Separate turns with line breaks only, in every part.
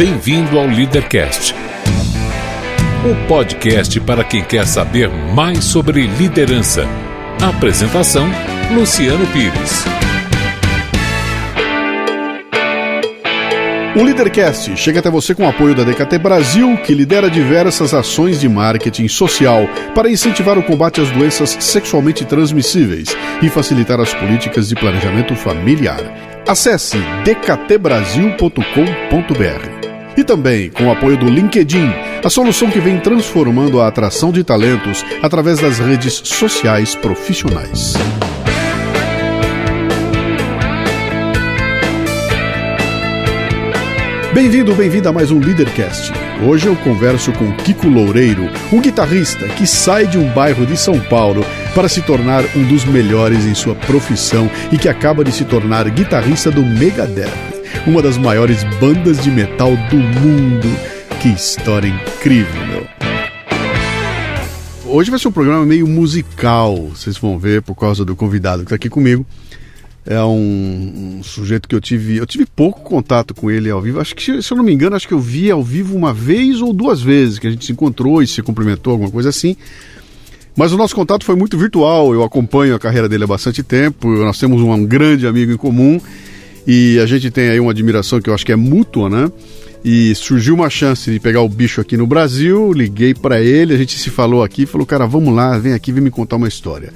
Bem-vindo ao Leadercast, o podcast para quem quer saber mais sobre liderança. Apresentação, Luciano Pires.
O Leadercast chega até você com o apoio da DKT Brasil, que lidera diversas ações de marketing social para incentivar o combate às doenças sexualmente transmissíveis e facilitar as políticas de planejamento familiar. Acesse dktbrasil.com.br. E também com o apoio do LinkedIn, a solução que vem transformando a atração de talentos através das redes sociais profissionais. Bem-vindo, bem-vinda a mais um Leadercast. Hoje eu converso com Kiko Loureiro, um guitarrista que sai de um bairro de São Paulo para se tornar um dos melhores em sua profissão e que acaba de se tornar guitarrista do Megadeth, uma das maiores bandas de metal do mundo. Que história incrível, meu. Hoje vai ser um programa meio musical, vocês vão ver por causa do convidado que está aqui comigo. É um sujeito que eu tive pouco contato com ele ao vivo. Acho que, se eu não me engano, acho que eu vi ao vivo uma vez ou duas vezes que a gente se encontrou e se cumprimentou, alguma coisa assim. Mas o nosso contato foi muito virtual. Eu acompanho a carreira dele há bastante tempo. Nós temos um grande amigo em comum e a gente tem aí uma admiração que eu acho que é mútua, né? E surgiu uma chance de pegar o bicho aqui no Brasil. Liguei para ele, a gente se falou aqui, falou: cara, vamos lá, vem aqui, vem me contar uma história.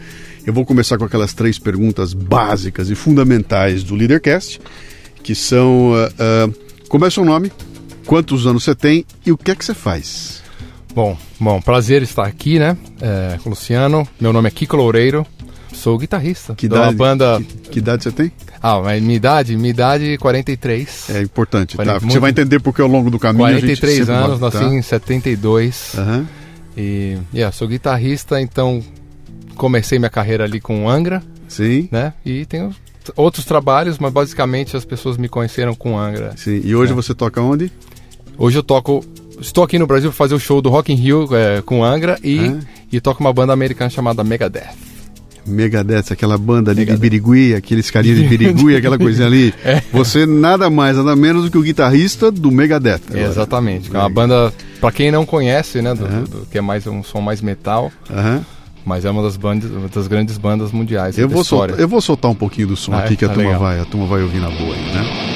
Eu vou começar com aquelas 3 perguntas básicas e fundamentais do Leadercast, que são, como é o seu nome, quantos anos você tem e o que é que você faz? Bom,
prazer estar aqui, né, com o Luciano. Meu nome é Kiko Loureiro, sou guitarrista.
Que idade você tem?
Mas minha idade 43.
É importante, tá? Você vai entender porque ao longo do caminho
43
a gente
anos, nasci em 72.
Uhum.
E sou guitarrista, então comecei minha carreira ali com Angra.
Sim. Né?
E tenho outros trabalhos, mas basicamente as pessoas me conheceram com Angra.
Sim. E hoje você toca onde?
Hoje eu estou aqui no Brasil para fazer o show do Rock in Rio com Angra e toco uma banda americana chamada Megadeth.
Megadeth, aquela banda ali de Birigui, aqueles carinhas de Birigui, aquela coisinha ali. Você nada mais, nada menos do que o guitarrista do Megadeth.
Exatamente. É uma banda, para quem não conhece, né, que é mais um som mais metal. Mas é uma das grandes bandas mundiais.
Eu vou soltar um pouquinho do som aqui que a turma vai ouvir na boa aí, né?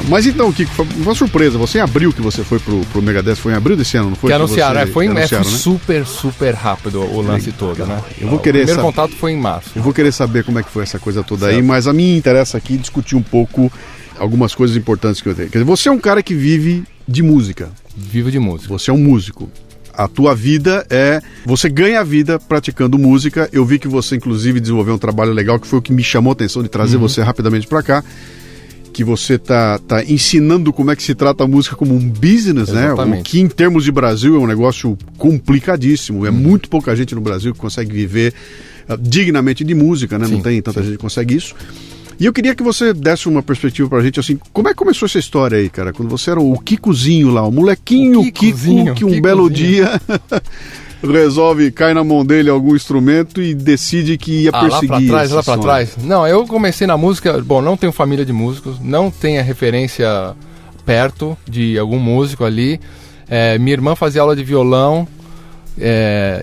Mas então, Kiko, foi uma surpresa. Você em abril que você foi pro Megadeth, foi em abril desse ano, não foi?
Que anunciaram, foi
né?
super rápido o lance todo, né?
O primeiro
contato foi em março.
Eu vou querer saber como é que foi essa coisa toda aí, mas a mim interessa aqui discutir um pouco algumas coisas importantes que eu tenho. Quer dizer, você é um cara que vive de música.
Vivo de música.
Você é um músico. A tua vida você ganha a vida praticando música. Eu vi que você, inclusive, desenvolveu um trabalho legal, que foi o que me chamou a atenção de trazer você rapidamente para cá. Que você tá ensinando como é que se trata a música como um business,
exatamente,
né? O que em termos de Brasil é um negócio complicadíssimo. É muito pouca gente no Brasil que consegue viver dignamente de música, né? Não tem tanta gente que consegue isso. E eu queria que você desse uma perspectiva pra gente, assim, como é que começou essa história aí, cara? Quando você era o Kikozinho lá, o molequinho Kiko, que um belo dia cai na mão dele algum instrumento e decide que ia perseguir.
Lá pra trás. Não, eu comecei na música, não tenho família de músicos, não tenho a referência perto de algum músico ali. Minha irmã fazia aula de violão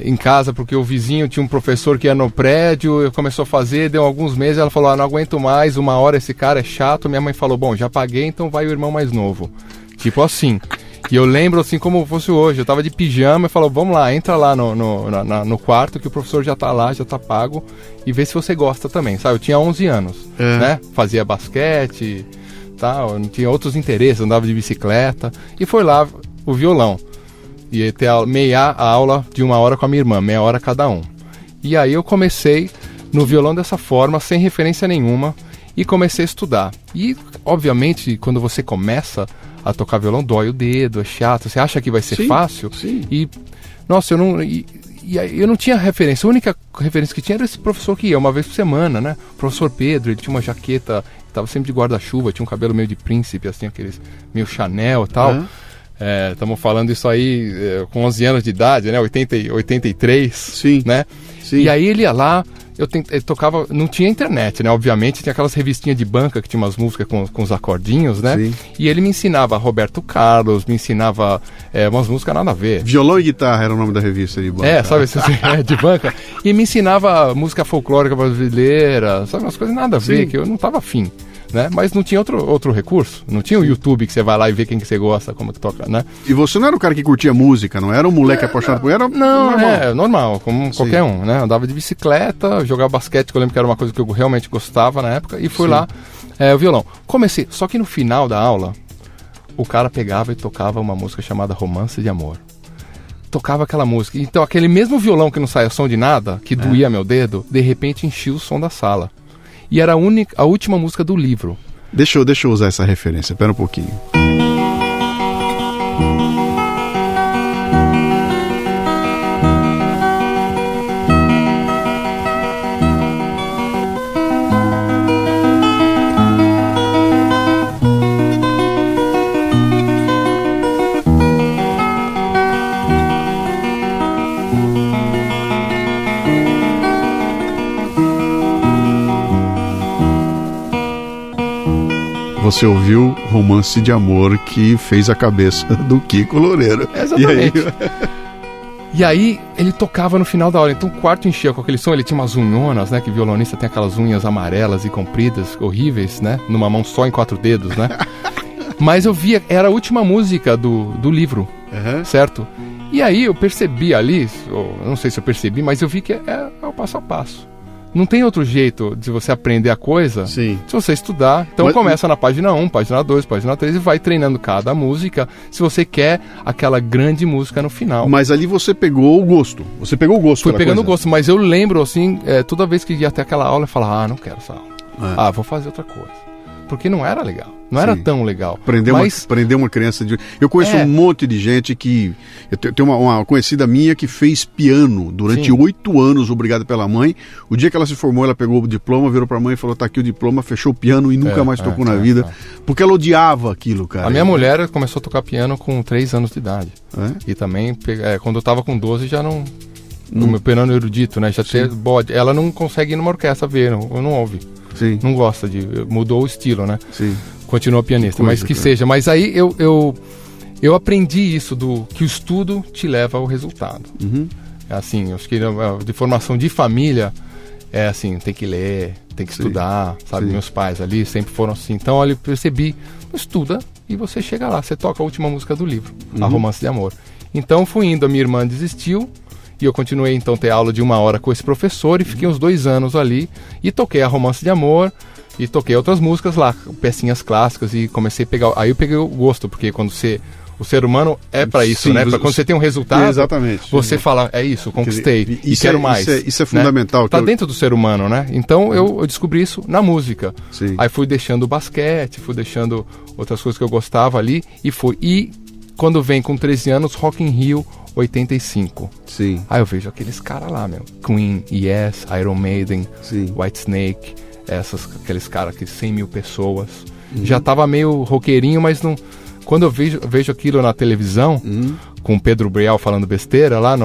em casa, porque o vizinho tinha um professor que ia no prédio, começou a fazer, deu alguns meses, ela falou: não aguento mais, 1 hora esse cara é chato. Minha mãe falou: bom, já paguei, então vai o irmão mais novo. Tipo assim. E eu lembro assim como fosse hoje, eu tava de pijama e falou: vamos lá, entra lá no quarto que o professor já tá lá, já tá pago, e vê se você gosta também, sabe? Eu tinha 11 anos, né? Fazia basquete, tal, eu não tinha outros interesses, andava de bicicleta, e foi lá o violão. Ia ter meia aula de 1 hora com a minha irmã, meia hora cada um. E aí eu comecei no violão dessa forma, sem referência nenhuma, e comecei a estudar. E, obviamente, quando você começa a tocar violão, dói o dedo, é chato, você acha que vai ser fácil.
Sim.
E, nossa, eu não tinha referência. A única referência que tinha era esse professor que ia uma vez por semana, né? O professor Pedro, ele tinha uma jaqueta, estava sempre de guarda-chuva, tinha um cabelo meio de príncipe, assim, aqueles meio Chanel e tal. Estamos falando isso aí com 11 anos de idade, né? 83,
Sim.
né?
Sim.
E aí ele ia lá, ele tocava, não tinha internet, né? Obviamente, tinha aquelas revistinhas de banca que tinha umas músicas com os acordinhos, né?
Sim.
E ele me ensinava Roberto Carlos, me ensinava umas músicas nada a ver.
Violão e Guitarra era o nome da revista de banca.
Sabe, de banca. E me ensinava música folclórica brasileira, sabe, umas coisas nada a ver,
Sim.
que eu não tava afim. Né? Mas não tinha outro recurso. Não tinha o YouTube que você vai lá e vê quem que você gosta, como que toca, né?
E você não era o cara que curtia música, não era um moleque apaixonado por era
Não,
normal.
normal, como qualquer um, né? Andava de bicicleta, jogava basquete, que eu lembro que era uma coisa que eu realmente gostava na época, e fui lá, o violão. Comecei, só que no final da aula, o cara pegava e tocava uma música chamada Romance de Amor. Tocava aquela música. Então aquele mesmo violão que não saía som de nada, que doía meu dedo, de repente enchia o som da sala. E era a última música do livro.
Deixa eu usar essa referência, espera um pouquinho. Você ouviu Romance de Amor, que fez a cabeça do Kiko Loureiro.
Exatamente. E aí ele tocava no final da aula, então o quarto enchia com aquele som, ele tinha umas unhonas, né, que violonista tem aquelas unhas amarelas e compridas, horríveis, né, numa mão só em 4 dedos, né. Mas eu via, era a última música do livro, certo? E aí eu percebi ali, eu não sei se eu percebi, mas eu vi que é o passo a passo. Não tem outro jeito de você aprender a coisa se você estudar. Então começa na página 1, página 2, página 3 e vai treinando cada música se você quer aquela grande música no final.
Mas ali você pegou o gosto. Você pegou o gosto.
Fui pegando o gosto, mas eu lembro assim, toda vez que ia até aquela aula eu falava, não quero essa aula. Vou fazer outra coisa. Porque não era legal. Não era tão legal.
Prender uma criança de... Eu conheço um monte de gente que... Eu tenho uma conhecida minha que fez piano durante 8 anos, obrigada pela mãe. O dia que ela se formou, ela pegou o diploma, virou pra mãe e falou, tá aqui o diploma, fechou o piano e nunca mais tocou na vida. Porque ela odiava aquilo, cara.
A minha mulher começou a tocar piano com 3 anos de idade. E também, quando eu tava com 12, já não... O meu piano erudito, né? Já tem bode. Ela não consegue ir numa orquestra ver, não ouve.
Sim.
Não gosta mudou o estilo, né?
Sim.
Continua pianista, mas que seja. Mas aí eu aprendi isso que o estudo te leva ao resultado. Assim, acho que de formação de família é assim, tem que ler, tem que estudar, sabe? Meus pais ali sempre foram assim. Então, olha, eu percebi, estuda e você chega lá, você toca a última música do livro, a Romance de Amor. Então fui indo, a minha irmã desistiu. E eu continuei então a ter aula de 1 hora com esse professor e fiquei uns 2 anos ali e toquei a Romance de Amor e toquei outras músicas lá, pecinhas clássicas e comecei a pegar, aí eu peguei o gosto, porque quando o ser humano é para isso, né? Quando você tem um resultado, você fala, é isso, conquistei e quero mais.
Isso é fundamental.
Né? Tá dentro do ser humano, né? Então eu descobri isso na música. Aí fui deixando o basquete, fui deixando outras coisas que eu gostava ali e quando vem com 13 anos, Rock in Rio 85.
Sim.
Aí eu vejo aqueles caras lá, Queen, Yes, Iron Maiden, Whitesnake, aqueles caras que 100 mil pessoas. Já tava meio roqueirinho, mas não... Quando eu vejo aquilo na televisão, com o Pedro Brial falando besteira lá,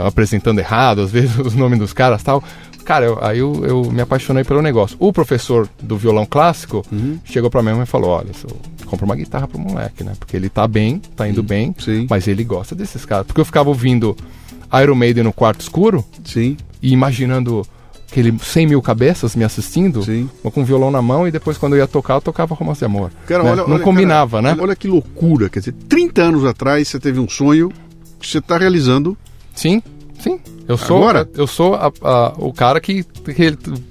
apresentando errado, às vezes os nomes dos caras e tal... Cara, eu me apaixonei pelo negócio. O professor do violão clássico chegou pra mim e falou, olha, compra uma guitarra pro moleque, né? Porque ele tá bem, tá indo bem, mas ele gosta desses caras. Porque eu ficava ouvindo Iron Maiden no quarto escuro e imaginando aquele 100 mil cabeças me assistindo, com o violão na mão, e depois quando eu ia tocar, eu tocava Romance de Amor.
Cara,
né? Não combinava,
cara,
né?
Olha que loucura, quer dizer, 30 anos atrás você teve um sonho que você tá realizando.
Sim. Sim. Eu sou o cara que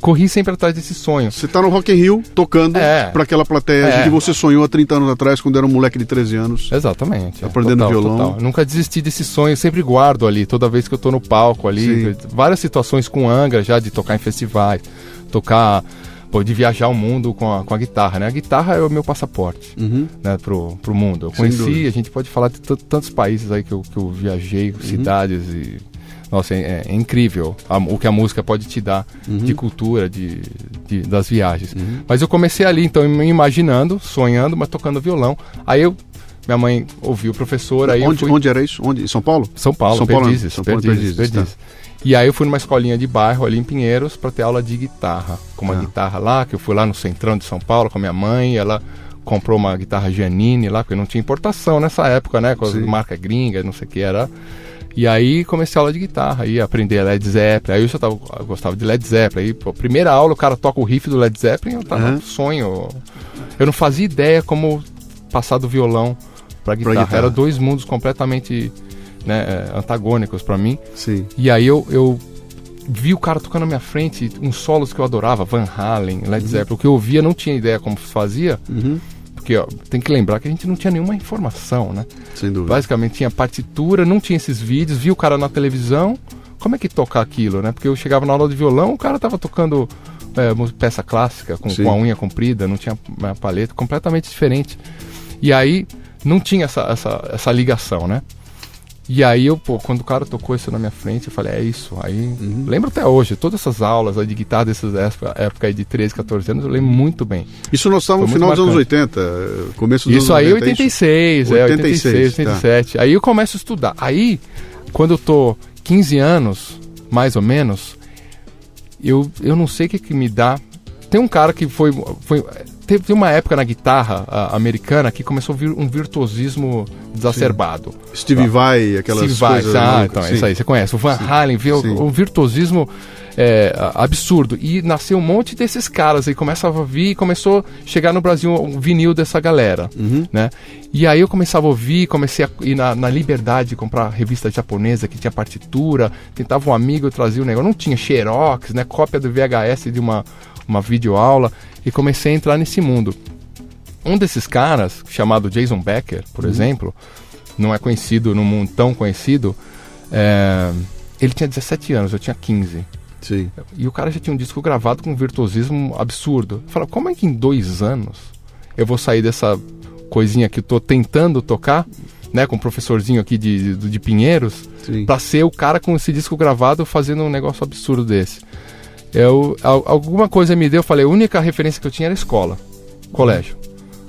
corri sempre atrás desse sonho.
Você tá no Rock in Rio tocando para aquela plateia que você sonhou há 30 anos atrás, quando era um moleque de 13 anos.
Exatamente.
Aprendendo violão.
Total. Eu nunca desisti desse sonho, eu sempre guardo ali, toda vez que eu tô no palco ali. Sim. Várias situações com Angra já, de tocar em festivais, de viajar o mundo com a guitarra, né? A guitarra é o meu passaporte, né, pro mundo. Eu conheci, a gente pode falar de tantos países aí que eu viajei, cidades e... Nossa, é incrível o que a música pode te dar de cultura, das viagens. Mas eu comecei ali, então, me imaginando, sonhando, mas tocando violão. Aí minha mãe ouviu o professor, aí
Onde era isso? Onde? Em São Paulo?
São Paulo, Perdizes. Tá. E aí eu fui numa escolinha de bairro ali em Pinheiros para ter aula de guitarra. Com uma guitarra lá, que eu fui lá no centrão de São Paulo com a minha mãe, ela comprou uma guitarra Giannini lá, porque não tinha importação nessa época, né? Com a marca gringa, não sei o que era... E aí comecei a aula de guitarra, aí aprender Led Zeppelin, aí eu gostava de Led Zeppelin, aí primeira aula o cara toca o riff do Led Zeppelin, eu tava no sonho, eu não fazia ideia como passar do violão pra guitarra, eram dois mundos completamente, né, antagônicos pra mim. Sim. E aí eu vi o cara tocando na minha frente, uns solos que eu adorava, Van Halen, Led Zeppelin, o que eu ouvia não tinha ideia como se fazia, porque tem que lembrar que a gente não tinha nenhuma informação, né?
Sem dúvida.
Basicamente tinha partitura, não tinha esses vídeos, via o cara na televisão, como é que tocar aquilo, né? Porque eu chegava na aula de violão, o cara tava tocando peça clássica, com a unha comprida, não tinha uma paleta, completamente diferente. E aí não tinha essa ligação, né? E aí quando o cara tocou isso na minha frente, eu falei, é isso. Aí, lembro até hoje, todas essas aulas aí de guitarra dessas época aí de 13, 14 anos, eu lembro muito bem.
Isso nós estávamos no final dos anos 80, começo dos
anos 80. Isso aí, 86, 87. Tá. Aí eu começo a estudar. Aí, quando eu tô 15 anos, mais ou menos, eu não sei o que me dá. Tem um cara que teve uma época na guitarra americana que começou a vir um virtuosismo exacerbado.
Stevie Vai, aquelas coisas.
Então, é isso aí, você conhece. O Van Halen, viu um virtuosismo absurdo. E nasceu um monte desses caras aí, começava a vir e começou a chegar no Brasil um vinil dessa galera, né? E aí eu começava a ouvir, comecei a ir na Liberdade, comprar revista japonesa que tinha partitura, tentava um amigo, eu trazia o negócio, não tinha xerox, né? Cópia do VHS de uma videoaula, e comecei a entrar nesse mundo. Um desses caras, chamado Jason Becker, por exemplo, não é conhecido no mundo tão conhecido, ele tinha 17 anos, eu tinha 15.
Sim.
E o cara já tinha um disco gravado com um virtuosismo absurdo. Eu falei, como é que em 2 anos eu vou sair dessa coisinha que eu tô tentando tocar, né, com um professorzinho aqui de Pinheiros, para ser o cara com esse disco gravado fazendo um negócio absurdo desse? Alguma coisa me deu, eu falei, a única referência que eu tinha era escola, colégio,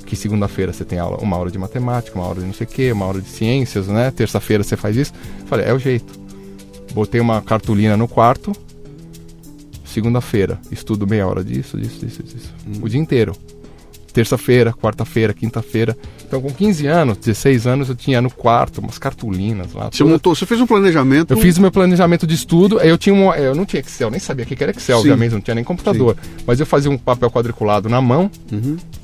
que segunda-feira você tem uma aula de matemática, uma aula de não sei o que, uma aula de ciências, né, terça-feira você faz isso. Eu falei, é o jeito. Botei uma cartolina no quarto, segunda-feira, estudo meia hora disso. O dia inteiro. Terça-feira, quarta-feira, quinta-feira. Então, com 15 anos, 16 anos, eu tinha no quarto umas cartolinas lá.
Você fez um planejamento?
Eu fiz o meu planejamento de estudo. Aí eu não tinha Excel, nem sabia o que era Excel, obviamente, não tinha nem computador. Mas eu fazia um papel quadriculado na mão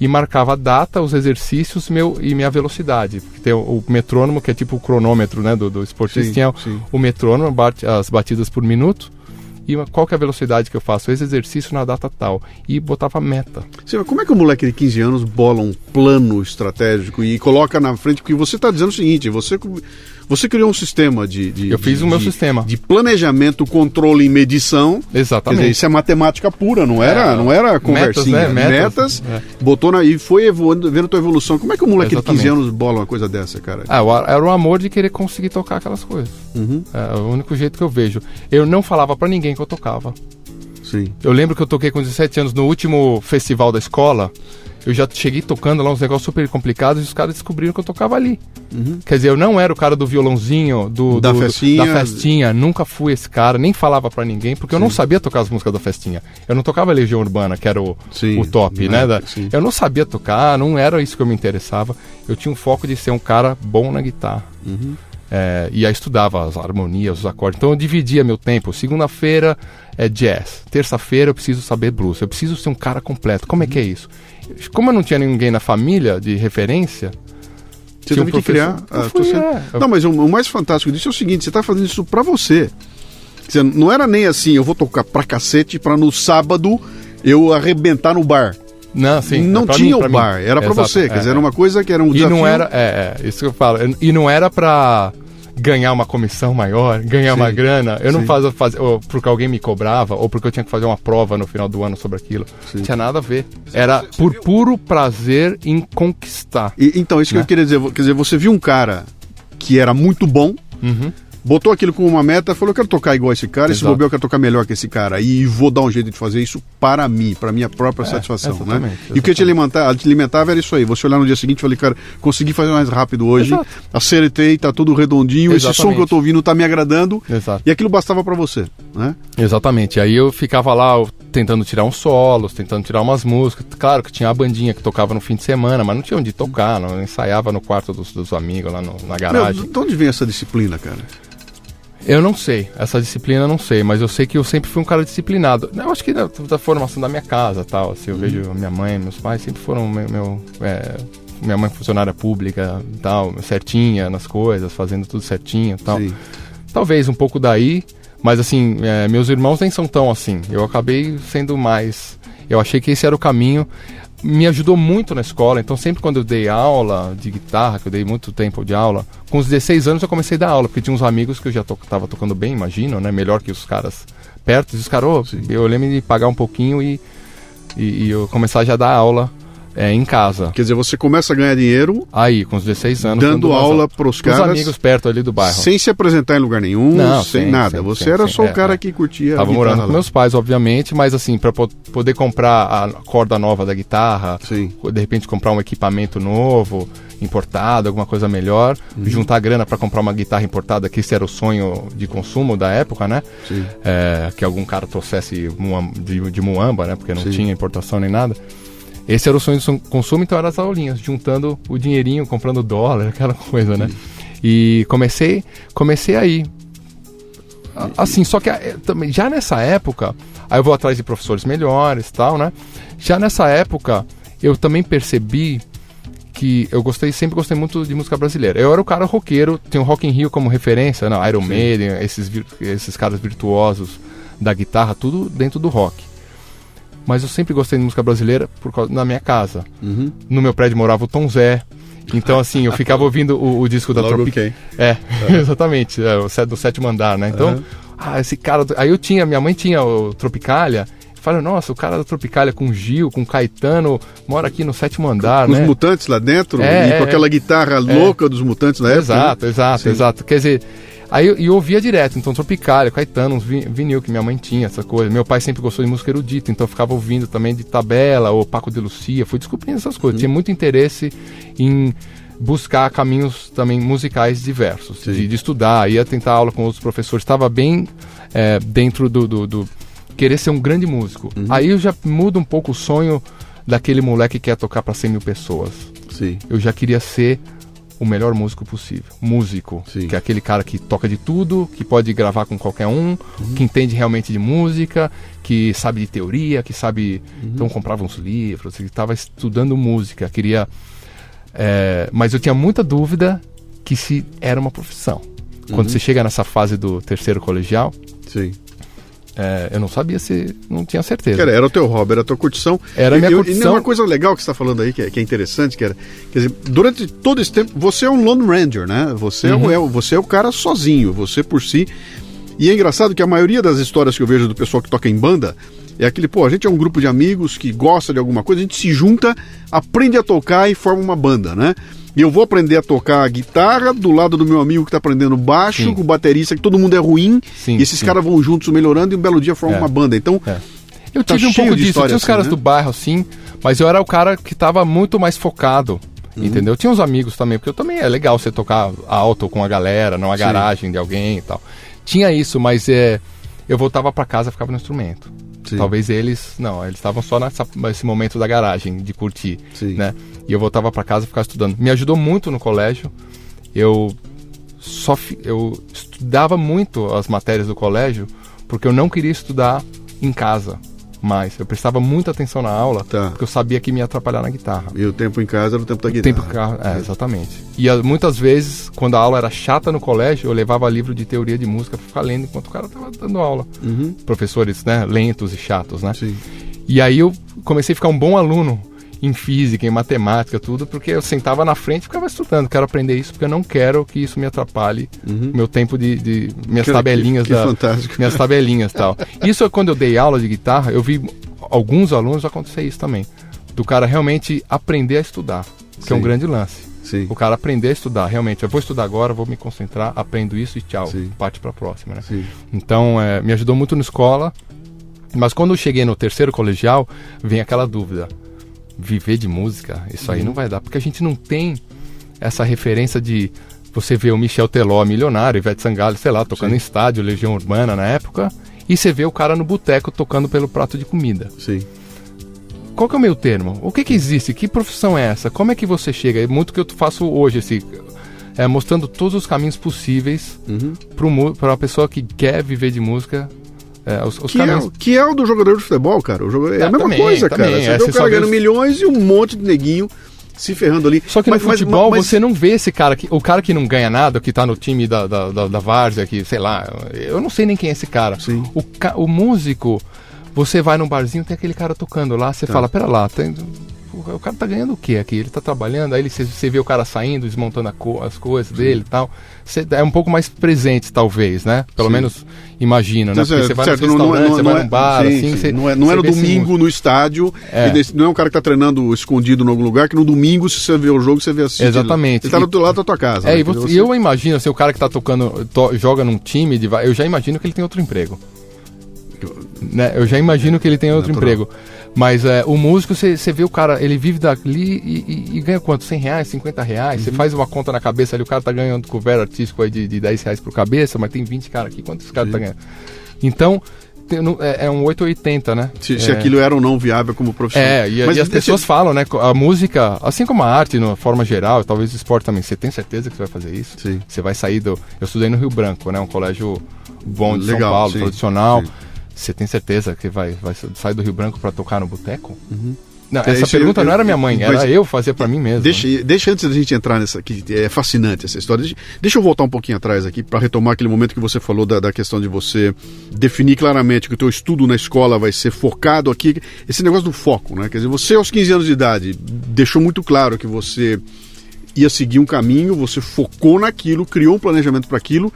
e marcava a data, os exercícios e minha velocidade. Porque tem o metrônomo, que é tipo o cronômetro, né, do esportista. Tinha o metrônomo, as batidas por minuto. E qual que é a velocidade que eu faço? Esse exercício na data tal. E botava meta.
Sim, mas como é que um moleque de 15 anos bola um plano estratégico e coloca na frente? Porque você está dizendo o seguinte, você criou um sistema
eu fiz o meu sistema.
De planejamento, controle e medição.
Exatamente.
Quer dizer, isso é matemática pura, não era conversinha. Metas, botou e foi vendo a tua evolução. Como é que um moleque de 15 anos bola uma coisa dessa, cara?
Era o amor de querer conseguir tocar aquelas coisas. É o único jeito que eu vejo. Eu não falava pra ninguém que eu tocava.
Sim.
Eu lembro que eu toquei com 17 anos no último festival da escola. Eu já cheguei tocando lá uns negócios super complicados e os caras descobriram que eu tocava ali. Quer dizer, eu não era o cara do violãozinho, da festinha. Nunca fui esse cara, nem falava pra ninguém, porque eu não sabia tocar as músicas da festinha. Eu não tocava Legião Urbana, que era o top, né? Eu não sabia tocar, não era isso que eu me interessava. Eu tinha um foco de ser um cara bom na guitarra. E aí estudava as harmonias, os acordes. Então eu dividia meu tempo. Segunda-feira é jazz. Terça-feira eu preciso saber blues. Eu preciso ser um cara completo. Como é que é isso? Como eu não tinha ninguém na família de referência...
Você teve que criar... Não, mas o mais fantástico disso é o seguinte, você está fazendo isso para você. Quer dizer, não era nem assim, eu vou tocar pra cacete pra no sábado eu arrebentar no bar.
Não, sim.
Não tinha o bar, era pra
Exato,
você. Quer dizer, era uma coisa que era um desafio.
E não era, isso que eu falo, e não era pra ganhar uma comissão maior, ganhar uma grana. Eu não fazia ou porque alguém me cobrava, ou porque eu tinha que fazer uma prova no final do ano sobre aquilo. Não tinha nada a ver. Era por puro prazer em conquistar.
Então, isso que eu queria dizer. Quer dizer, você viu um cara que era muito bom, botou aquilo como uma meta, falou, eu quero tocar igual esse cara, e se bobear eu quero tocar melhor que esse cara. E vou dar um jeito de fazer isso para mim, para minha própria satisfação, né? E o que te alimentava era isso aí. Você olhar no dia seguinte e falar, cara, consegui fazer mais rápido hoje, acertei, tá tudo redondinho, esse som que eu tô ouvindo tá me agradando, e aquilo bastava para você, né?
Exatamente. Aí eu ficava lá tentando tirar uns solos, tentando tirar umas músicas. Claro que tinha a bandinha que tocava no fim de semana, mas não tinha onde tocar, não ensaiava no quarto dos amigos lá na garagem.
De onde vem essa disciplina, cara?
Eu não sei, essa disciplina eu não sei, mas eu sei que eu sempre fui um cara disciplinado. Eu acho que da formação da minha casa, tal, assim, eu vejo minha mãe, meus pais sempre foram minha mãe funcionária pública, tal, certinha nas coisas, fazendo tudo certinho, tal. Sim. Talvez um pouco daí, mas assim, meus irmãos nem são tão assim. Eu acabei sendo mais. Eu achei que esse era o caminho. Me ajudou muito na escola, então sempre quando eu dei aula de guitarra, que eu dei muito tempo de aula, com os 16 anos eu comecei a dar aula, porque tinha uns amigos que eu já tava tocando bem, imagino, né, melhor que os caras perto, e os caras, eu lembro de pagar um pouquinho e eu começar já a dar aula em casa.
Quer dizer, você começa a ganhar dinheiro...
Aí, com os 16 anos...
Dando aula pros caras...
Os amigos perto ali do bairro.
Sem se apresentar em lugar nenhum, sem nada. Você era só o cara que curtia
Tava morando com meus pais, obviamente, mas assim, pra poder comprar a corda nova da guitarra, de repente comprar um equipamento novo, importado, alguma coisa melhor, juntar grana pra comprar uma guitarra importada, que esse era o sonho de consumo da época, né? Que algum cara trouxesse de Muamba, né? Porque não tinha importação nem nada. Esse era o sonho de consumo, então eram as aulinhas, juntando o dinheirinho, comprando dólar, aquela coisa, né? E comecei aí. Assim, só que já nessa época, aí eu vou atrás de professores melhores e tal, né? Já nessa época, eu também percebi que eu sempre gostei muito de música brasileira. Eu era o cara roqueiro, tem o Rock in Rio como referência, né? Iron Maiden, esses caras virtuosos da guitarra, tudo dentro do rock. Mas eu sempre gostei de música brasileira na minha casa. No meu prédio morava o Tom Zé. Então, assim, eu ficava ouvindo o disco da Tropicália. Exatamente. Do Sétimo Andar, né? Então, esse cara... Aí minha mãe tinha o Tropicália. Falei, nossa, o cara da Tropicália com Gil, com Caetano, mora aqui no Sétimo Andar, né?
Os Mutantes lá dentro, e com aquela guitarra louca dos Mutantes na época.
Exato. Quer dizer... Aí eu ouvia direto, então Tropicália, Caetano, uns vinil que minha mãe tinha, essa coisa. Meu pai sempre gostou de música erudita, então eu ficava ouvindo também de Tabela ou Paco de Lucia, fui descobrindo essas coisas. Tinha muito interesse em buscar caminhos também musicais diversos, de estudar, ia tentar aula com outros professores, estava bem dentro do querer ser um grande músico. Aí eu já mudo um pouco o sonho daquele moleque que quer tocar para 100 mil pessoas. Eu já queria ser o melhor músico possível. Músico, que é aquele cara que toca de tudo, que pode gravar com qualquer um, que entende realmente de música, que sabe de teoria, que sabe... Então comprava uns livros, estava estudando música, queria... mas eu tinha muita dúvida que se era uma profissão. Quando você chega nessa fase do terceiro colegial... eu não sabia não tinha certeza.
Era o teu hobby, era a tua curtição.
Era a minha curtição.
E uma coisa legal que você está falando aí, que é interessante, quer dizer, durante todo esse tempo, você é um Lone Ranger, né? Você é o cara sozinho, você por si. E é engraçado que a maioria das histórias que eu vejo do pessoal que toca em banda é aquele, a gente é um grupo de amigos que gosta de alguma coisa, a gente se junta, aprende a tocar e forma uma banda, né? E eu vou aprender a tocar a guitarra do lado do meu amigo que está aprendendo baixo, com o baterista, que todo mundo é ruim, e esses caras vão juntos melhorando e um belo dia formam uma banda. Então,
eu tive um pouco disso, tinha os caras do bairro assim, mas eu era o cara que estava muito mais focado, entendeu? Eu tinha uns amigos também, porque também é legal você tocar alto com a galera, numa garagem de alguém e tal. Tinha isso, mas eu voltava para casa e ficava no instrumento. Talvez eles estavam só nesse momento da garagem, de curtir, né? E eu voltava para casa e ficava estudando. Me ajudou muito no colégio. Eu estudava muito as matérias do colégio, porque eu não queria estudar em casa mais. Eu prestava muita atenção na aula,
Tá.
porque eu sabia que me ia atrapalhar na guitarra.
E o tempo em casa era o tempo da guitarra.
Exatamente. E muitas vezes, quando a aula era chata no colégio, eu levava livro de teoria de música pra ficar lendo enquanto o cara tava dando aula. Professores, né, lentos e chatos, né?
Sim.
E aí eu comecei a ficar um bom aluno em física, em matemática, tudo, porque eu sentava na frente e ficava estudando. Quero aprender isso porque eu não quero que isso me atrapalhe meu tempo de minhas tabelinhas.
Fantástico.
Minhas tabelinhas e tal. Isso é quando eu dei aula de guitarra, eu vi alguns alunos acontecer isso também. Do cara realmente aprender a estudar, que é um grande lance.
Sim.
O cara aprender a estudar, realmente, eu vou estudar agora, vou me concentrar, aprendo isso e tchau, parte pra próxima, né?
Sim.
Então, me ajudou muito na escola, mas quando eu cheguei no terceiro colegial, vem aquela dúvida. Viver de música, isso aí não vai dar, porque a gente não tem essa referência de você ver o Michel Teló milionário, Ivete Sangalo, sei lá, tocando em estádio, Legião Urbana na época, e você vê o cara no boteco tocando pelo prato de comida.
Sim.
Qual que é o meio termo? O que existe? Que profissão é essa? Como é que você chega? É muito que eu faço hoje, mostrando todos os caminhos possíveis para uma pessoa que quer viver de música.
Que é o do jogador de futebol, cara. É a mesma coisa, cara. Você vê o cara ganhando milhões e um monte de neguinho se ferrando ali.
Só que no futebol você não vê esse cara, o cara que não ganha nada, que tá no time da várzea, que sei lá, eu não sei nem quem é esse cara.
Sim.
O músico, você vai num barzinho, tem aquele cara tocando lá, você fala, pera lá, o cara tá ganhando o quê aqui? Ele tá trabalhando, aí você vê o cara saindo, desmontando as coisas dele e tal. É um pouco mais presente, talvez, né? Pelo menos imagina, né? Porque você vai no restaurante, você vai num bar, assim...
Não é no domingo no estádio, não é um cara que tá treinando escondido em algum lugar, que no domingo, se você vê o jogo, você vê assistir.
Exatamente.
Ele tá do lado da tua casa.
Né? E eu imagino, se o cara que tá tocando, joga num time, eu já imagino que ele tem outro emprego. Né? Eu já imagino que ele tem outro emprego. Mas o músico, você vê o cara, ele vive dali e ganha quanto? 100 reais, 50 reais? Você faz uma conta na cabeça ali, o cara tá ganhando cover artístico aí de 10 reais por cabeça, mas tem 20 caras aqui, quantos caras tá ganhando? Então, é um 880, né?
Se aquilo era ou não viável como profissão.
Mas as pessoas falam, né? A música, assim como a arte, de forma geral, talvez o esporte também, você tem certeza que você vai fazer isso?
Sim.
Você vai sair Eu estudei no Rio Branco, né? Um colégio bom de
Legal,
São Paulo,
sim,
tradicional.
Sim.
Você tem certeza que vai sair do Rio Branco para tocar no boteco? Não, essa pergunta não era minha mãe, era eu fazer para mim mesmo.
Deixa antes da gente entrar nessa aqui, é fascinante essa história. Deixa eu voltar um pouquinho atrás aqui para retomar aquele momento que você falou da questão de você definir claramente que o teu estudo na escola vai ser focado aqui, esse negócio do foco, né? Quer dizer, você aos 15 anos de idade deixou muito claro que você ia seguir um caminho, você focou naquilo, criou um planejamento para aquilo.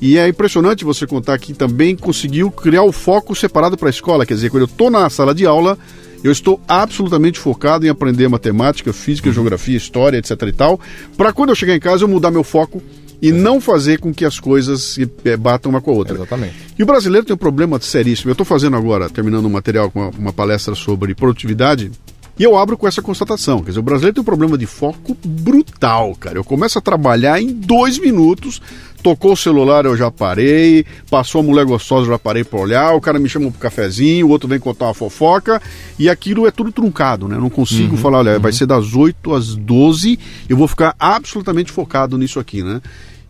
E é impressionante você contar que também conseguiu criar o foco separado para a escola. Quer dizer, quando eu estou na sala de aula, eu estou absolutamente focado em aprender matemática, física, geografia, história, etc. e tal, para quando eu chegar em casa eu mudar meu foco e não fazer com que as coisas batam uma com a outra.
Exatamente.
E o brasileiro tem um problema seríssimo. Eu estou fazendo agora, terminando um material com uma palestra sobre produtividade, e eu abro com essa constatação. Quer dizer, o brasileiro tem um problema de foco brutal, cara. Eu começo a trabalhar em 2 minutos, tocou o celular, eu já parei, passou a mulher gostosa, eu já parei para olhar, o cara me chama pro cafezinho, o outro vem contar uma fofoca, e aquilo é tudo truncado, né? Eu não consigo falar, olha, vai ser das 8 às 12, eu vou ficar absolutamente focado nisso aqui, né?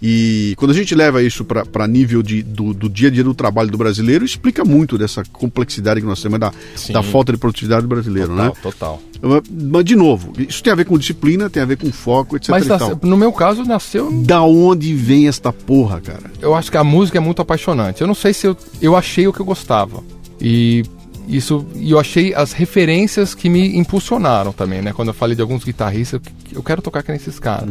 E quando a gente leva isso para nível do dia a dia do trabalho do brasileiro, explica muito dessa complexidade que nós temos, da falta de produtividade do brasileiro, né?
Total.
Mas, de novo, isso tem a ver com disciplina, tem a ver com foco, etc.
Mas no meu caso, nasceu...
Da onde vem esta porra, cara?
Eu acho que a música é muito apaixonante. Eu não sei se eu achei o que eu gostava. E eu achei as referências que me impulsionaram também, né? Quando eu falei de alguns guitarristas, eu quero tocar com esses caras.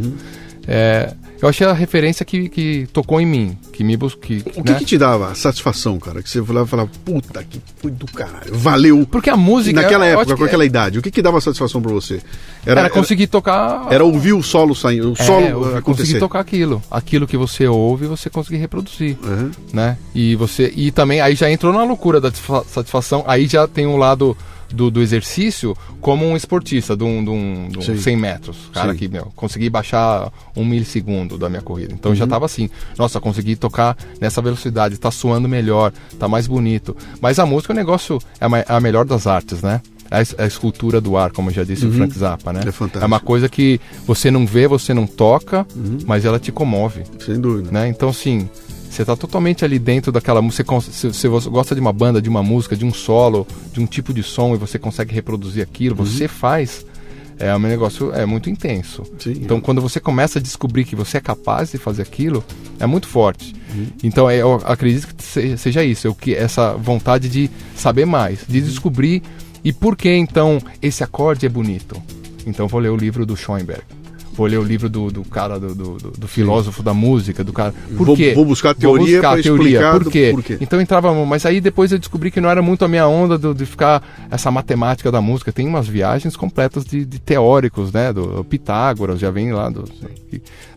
Eu achei a referência que tocou em mim, que me buscou.
O que te dava satisfação, cara? Que você falava, puta, que foi do caralho, valeu.
Porque a música...
Naquela época, com aquela idade, o que dava satisfação pra você?
Era conseguir tocar...
Era ouvir o solo saindo, o solo acontecer.
Conseguir tocar aquilo que você ouve, você conseguir reproduzir, né? E também, aí já entrou na loucura da satisfação, aí já tem um lado... Do exercício como um esportista de um 100 metros. Cara, que consegui baixar 1 milissegundo da minha corrida. Então já tava assim, nossa, consegui tocar nessa velocidade, tá suando melhor, tá mais bonito. Mas a música, o negócio é a melhor das artes, né? É a escultura do ar, como já disse o Frank Zappa, né?
É fantástico.
É uma coisa que você não vê, você não toca, mas ela te comove.
Sem dúvida.
Né? Então, assim, Você tá totalmente ali dentro daquela música. Se você gosta de uma banda, de uma música, de um solo, de um tipo de som, e você consegue reproduzir aquilo, você faz, um negócio muito intenso.
Sim,
então, quando você começa a descobrir que você é capaz de fazer aquilo, é muito forte. Então, eu acredito que seja isso, essa vontade de saber mais, de descobrir. E por que, então, esse acorde é bonito? Então, vou ler o livro do Schoenberg. Vou ler o livro do cara, do filósofo da música, do cara. Por quê?
Vou buscar a teoria para explicar
por quê. Então entrava, mas aí depois eu descobri que não era muito a minha onda de ficar essa matemática da música. Tem umas viagens completas de teóricos, né? Do Pitágoras, já vem lá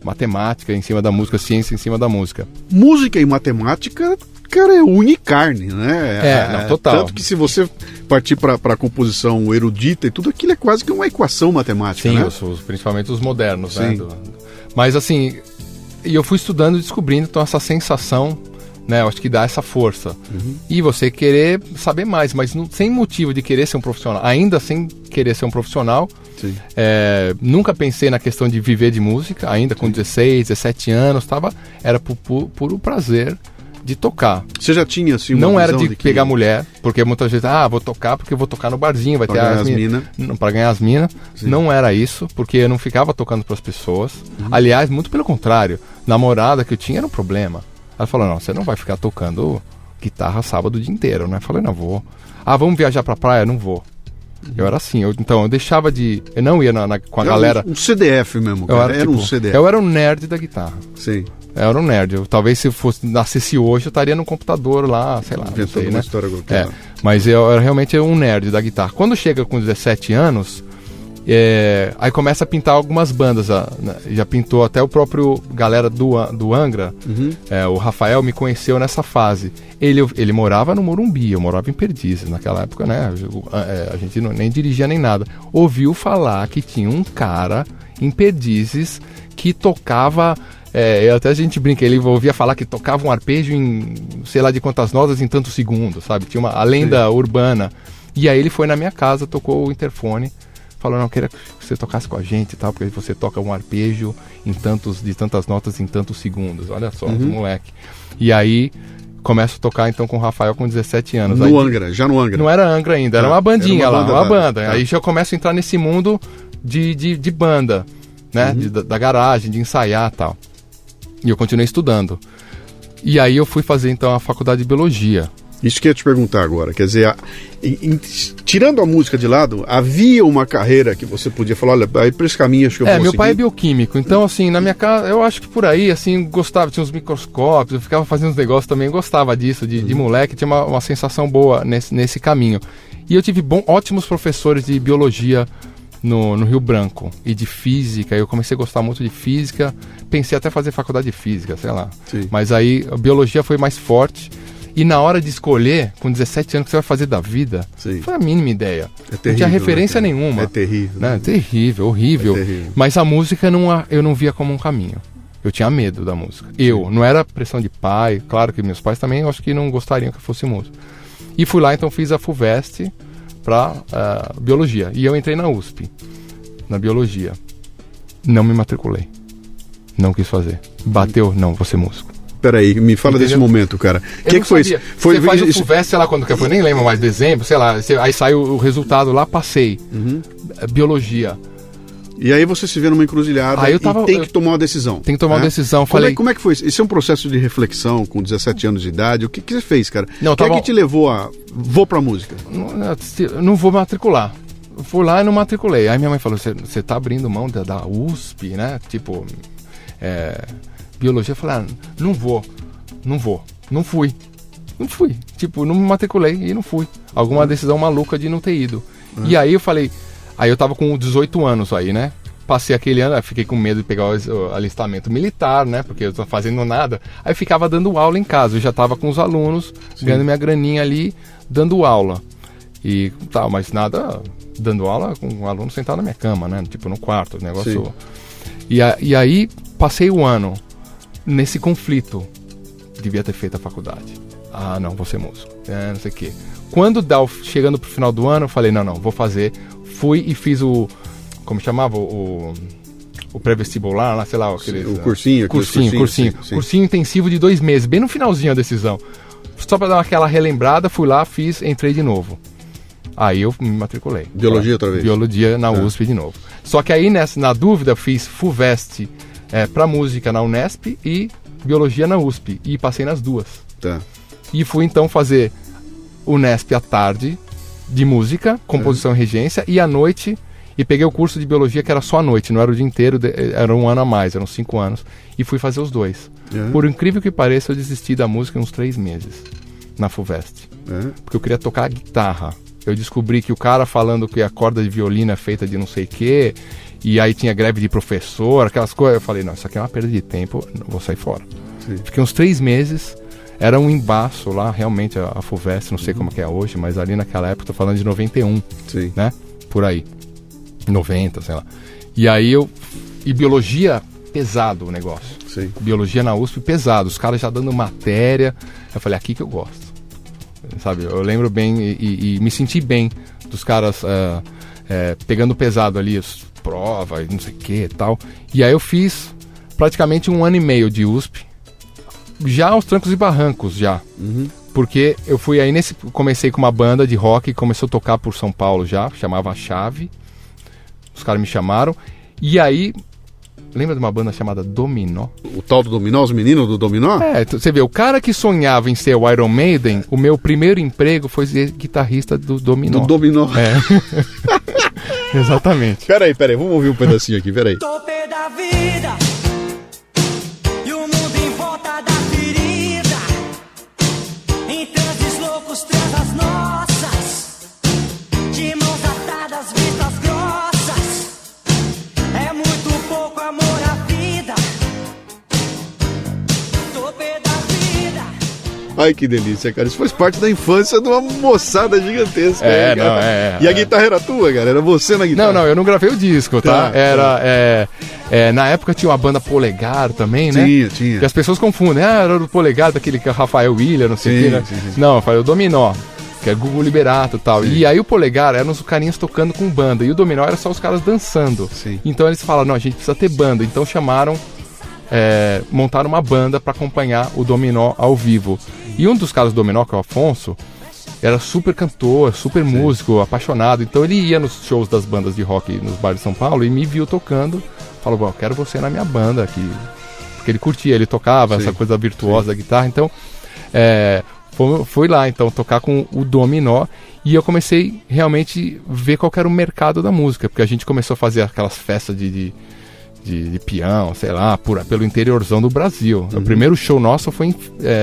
matemática em cima da música, ciência em cima da música.
Música e matemática, cara, é unicarne, né?
Não, total.
Tanto que se você partir para composição erudita e tudo aquilo é quase que uma equação matemática,
sim,
né?
Principalmente os modernos,
sim,
né? Mas assim, eu fui estudando e descobrindo, então, essa sensação, né? Eu acho que dá essa força. E você querer saber mais, mas sem motivo de querer ser um profissional, ainda sem querer ser um profissional.
Sim.
Nunca pensei na questão de viver de música, ainda com 16, 17 anos, era por puro prazer de tocar.
Você já tinha assim uma
não era
visão
de pegar mulher, porque muitas vezes, vou tocar porque eu vou tocar no barzinho, vai ter as minas. Para ganhar as minas. Não era isso, porque eu não ficava tocando para as pessoas. Aliás, muito pelo contrário, namorada que eu tinha era um problema. Ela falou: não, você não vai ficar tocando guitarra sábado o dia inteiro, né? Eu falei: não vou. Vamos viajar pra praia? Não vou. Eu era assim, então eu deixava de... Eu não ia com a galera...
Um CDF mesmo, cara. Era um CDF.
Eu era um nerd da guitarra.
Sim.
Eu era um nerd. Talvez se nascesse hoje, eu estaria no computador lá, sei lá, não sei,
uma
né?
História qualquer.
Mas eu era realmente um nerd da guitarra. Quando chega com 17 anos, aí começa a pintar algumas bandas. Já pintou até o próprio galera do Angra. O Rafael me conheceu nessa fase. Ele morava no Morumbi, eu morava em Perdizes naquela época, né? A gente nem dirigia nem nada. Ouviu falar que tinha um cara em Perdizes que tocava... até a gente brinca, ele ouvia falar que tocava um arpejo em sei lá de quantas notas em tantos segundos, sabe? Tinha a lenda urbana. E aí ele foi na minha casa, tocou o interfone, falou: não, eu queria que você tocasse com a gente e tal, porque você toca um arpejo de tantas notas em tantos segundos. Olha só, moleque. E aí começo a tocar então com o Rafael com 17 anos.
No Angra, já no Angra.
Não era Angra ainda, era uma bandinha
era
uma banda. Aí já começo a entrar nesse mundo de banda, né? Da garagem, de ensaiar e tal. E eu continuei estudando. E aí eu fui fazer então a faculdade de biologia.
Isso que eu ia te perguntar agora. Quer dizer, tirando a música de lado, havia uma carreira que você podia falar: olha, aí para esse caminho acho que eu vou
meu
seguir.
pai é bioquímico, então assim, na minha casa, eu acho que por aí, assim, gostava, tinha uns microscópios, eu ficava fazendo uns negócios também, gostava disso, de moleque, tinha uma sensação boa nesse caminho. E eu tive ótimos professores de biologia no Rio Branco e de física. Eu comecei a gostar muito de física, pensei até fazer faculdade de física, sei lá.
Sim.
Mas aí a biologia foi mais forte. E na hora de escolher, com 17 anos, o que você vai fazer da vida, foi a mínima ideia.
Terrível,
não tinha referência nenhuma.
É terrível.
Né? Terrível, horrível.
terrível.
Mas a música eu não via como um caminho. Eu tinha medo da música. Não era pressão de pai. Claro que meus pais também, eu acho que não gostariam que eu fosse músico. E fui lá, então fiz a FUVEST para biologia. E eu entrei na USP, na biologia. Não me matriculei. Não quis fazer. Bateu, não, vou ser músico.
Peraí, me fala desse momento, cara. O que foi isso?
Você faz o FUVEST, sei lá quando que foi, nem lembro mais, dezembro, sei lá. Aí saiu o resultado lá, passei. Biologia.
E aí você se vê numa encruzilhada e tem que tomar uma decisão.
Tem que tomar uma decisão.
Como é que foi isso? Esse é um processo de reflexão com 17 anos de idade. O que você fez, cara?
O
que é que te levou vou pra música?
Não vou matricular. Fui lá e não matriculei. Aí minha mãe falou: você tá abrindo mão da USP, né? Tipo, biologia. Eu falei: não vou. Não fui. Tipo, não me matriculei e não fui. Alguma decisão maluca de não ter ido. E aí eu falei... Aí eu tava com 18 anos aí, né? Passei aquele ano, fiquei com medo de pegar o alistamento militar, né? Porque eu tô fazendo nada. Aí eu ficava dando aula em casa. Eu já tava com os alunos, ganhando minha graninha ali, dando aula. E tal, mas nada... Dando aula com um aluno sentado na minha cama, né? Tipo, no quarto, o negócio... E aí, passei o ano nesse conflito. Devia ter feito a faculdade. Não, vou ser músico. Não sei o quê. Quando chegando pro final do ano, eu falei: não, vou fazer. Fui e fiz como chamava? o pré-vestibular, lá, sei lá, aquele...
O cursinho.
Cursinho intensivo de 2 meses, bem no finalzinho da decisão. Só pra dar aquela relembrada, fui lá, fiz, entrei de novo. Aí eu me matriculei.
Biologia outra vez?
Biologia na USP de novo. Só que aí, na dúvida, fiz FUVEST pra música na Unesp e biologia na USP. E passei nas duas.
Tá.
E fui então fazer Unesp à tarde, de música, composição e regência, e à noite, e peguei o curso de biologia que era só à noite, não era o dia inteiro, era 1 ano a mais, eram 5 anos. E fui fazer os dois. Por incrível que pareça, eu desisti da música em uns 3 meses, na FUVEST. Porque eu queria tocar guitarra. Eu descobri que o cara falando que a corda de violino é feita de não sei o quê, e aí tinha greve de professor, aquelas coisas. Eu falei, não, isso aqui é uma perda de tempo, vou sair fora. Sim. Fiquei uns 3 meses, era um embaço lá, realmente, a FUVEST, não sei como que é hoje, mas ali naquela época, tô falando de 91,
sim,
né? Por aí. 90, sei lá. E aí e biologia, pesado o negócio.
Sim.
Biologia na USP, pesado. Os caras já dando matéria. Eu falei, aqui que eu gosto. Sabe, eu lembro bem e me senti bem dos caras pegando pesado ali, as provas, não sei o que e tal. E aí eu fiz praticamente 1 ano e meio de USP, já aos trancos e barrancos, já. Porque eu fui aí comecei com uma banda de rock, começou a tocar por São Paulo já, chamava A Chave. Os caras me chamaram. E aí, lembra de uma banda chamada Dominó?
O tal do Dominó, os meninos do Dominó?
Você vê, o cara que sonhava em ser o Iron Maiden, o meu primeiro emprego foi ser guitarrista do Dominó.
Do Dominó.
Exatamente.
Peraí, vamos ouvir um pedacinho aqui, peraí.
Topê da vida e o mundo em volta da ferida, em transes loucos, transas nossas, de mãos atadas, vistas grossas, é muito pouco amor à vida. Topê da vida.
Ai, que delícia, cara. Isso faz parte da infância de uma moçada gigantesca. E a guitarra era tua, cara? Era você na guitarra?
Não, eu não gravei o disco, tá? Na época tinha uma banda Polegar também, né?
Tinha.
Que as pessoas confundem. Era o Polegar daquele que é Rafael William, não sei o que, né?
Sim.
Não, eu falei o Dominó, que é Gugu Liberato e tal. E aí o Polegar eram os carinhas tocando com banda. E o Dominó era só os caras dançando.
Sim.
Então eles falaram, não, a gente precisa ter banda. Então chamaram... montaram uma banda para acompanhar o Dominó ao vivo. E um dos caras do Dominó, que é o Afonso, era super cantor, super músico, apaixonado. Então ele ia nos shows das bandas de rock nos bares de São Paulo e me viu tocando. Falou, bom, eu quero você na minha banda aqui. Porque ele curtia, ele tocava essa coisa virtuosa da guitarra. Então fui lá então tocar com o Dominó. E eu comecei realmente a ver qual que era o mercado da música. Porque a gente começou a fazer aquelas festas de peão, sei lá, pelo interiorzão do Brasil. O primeiro show nosso foi em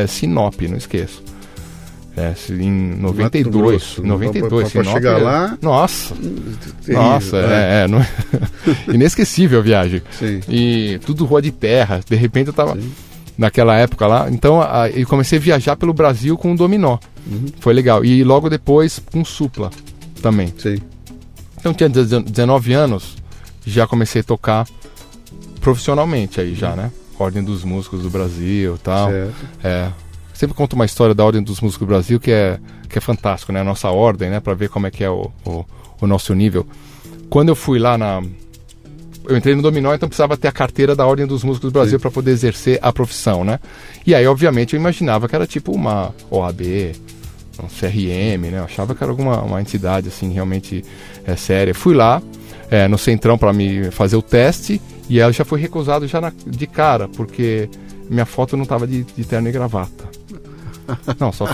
Sinop, não esqueço. Em 92. 92,
Sinop. Pra chegar lá...
Nossa!
Terrível,
nossa, inesquecível a viagem.
Sim.
E tudo rua de terra. De repente eu tava naquela época lá. Então eu comecei a viajar pelo Brasil com o Dominó. Foi legal. E logo depois com o Supla também.
Sim.
Então tinha 19 anos, já comecei a tocar profissionalmente aí já, né? Ordem dos Músicos do Brasil e tal.
Certo.
Sempre conto uma história da Ordem dos Músicos do Brasil que é fantástico, né? A nossa ordem, né? Pra ver como é que é o nosso nível. Quando eu fui lá eu entrei no Dominó, então precisava ter a carteira da Ordem dos Músicos do Brasil para poder exercer a profissão, né? E aí, obviamente, eu imaginava que era tipo uma OAB, um CRM, né? Eu achava que era uma entidade, assim, realmente séria. Fui lá, no Centrão para me fazer o teste, e ela já foi recusado já de cara, porque minha foto não tava de terno e gravata. Não, sua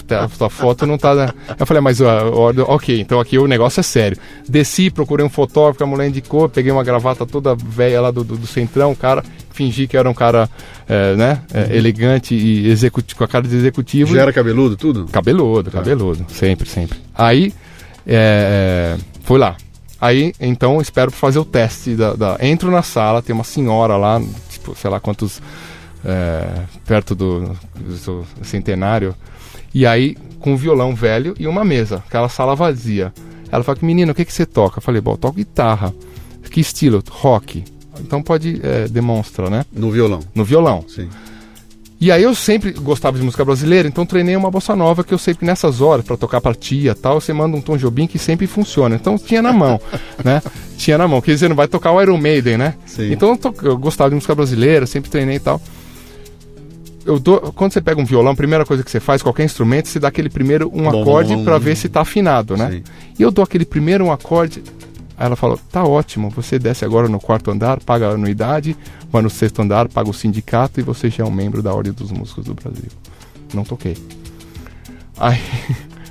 foto não tá... Eu falei, mas ok, então aqui o negócio é sério. Desci, procurei um fotógrafo, a mulher indicou, peguei uma gravata toda velha lá do Centrão, cara, fingi que era um cara elegante e com a cara de executivo.
Já era cabeludo tudo?
Cabeludo, sempre. Aí, fui lá. Aí, então, espero fazer o teste entro na sala, tem uma senhora lá, tipo, sei lá quantos... perto do centenário, e aí com um violão velho e uma mesa, aquela sala vazia. Ela fala, menino, o que você toca? Eu falei, bom, eu toco guitarra. Que estilo? Rock. Então pode, demonstra, né?
No violão?
No violão.
Sim.
E aí eu sempre gostava de música brasileira, então treinei uma bossa nova que eu sempre, nessas horas, pra tocar pra tia e tal, você manda um Tom Jobim que sempre funciona. Então tinha na mão, né? Tinha na mão, quer dizer, não vai tocar o Iron Maiden, né?
Sim.
Então eu gostava de música brasileira, sempre treinei e tal. Quando você pega um violão, a primeira coisa que você faz, qualquer instrumento, você dá aquele primeiro acorde pra ver se tá afinado, né?
Sim.
E eu dou aquele primeiro acorde. Aí ela falou, tá ótimo, você desce agora no 4º andar, paga a anuidade, vai no 6º andar, paga o sindicato e você já é um membro da Ordem dos Músicos do Brasil. Não toquei. Aí,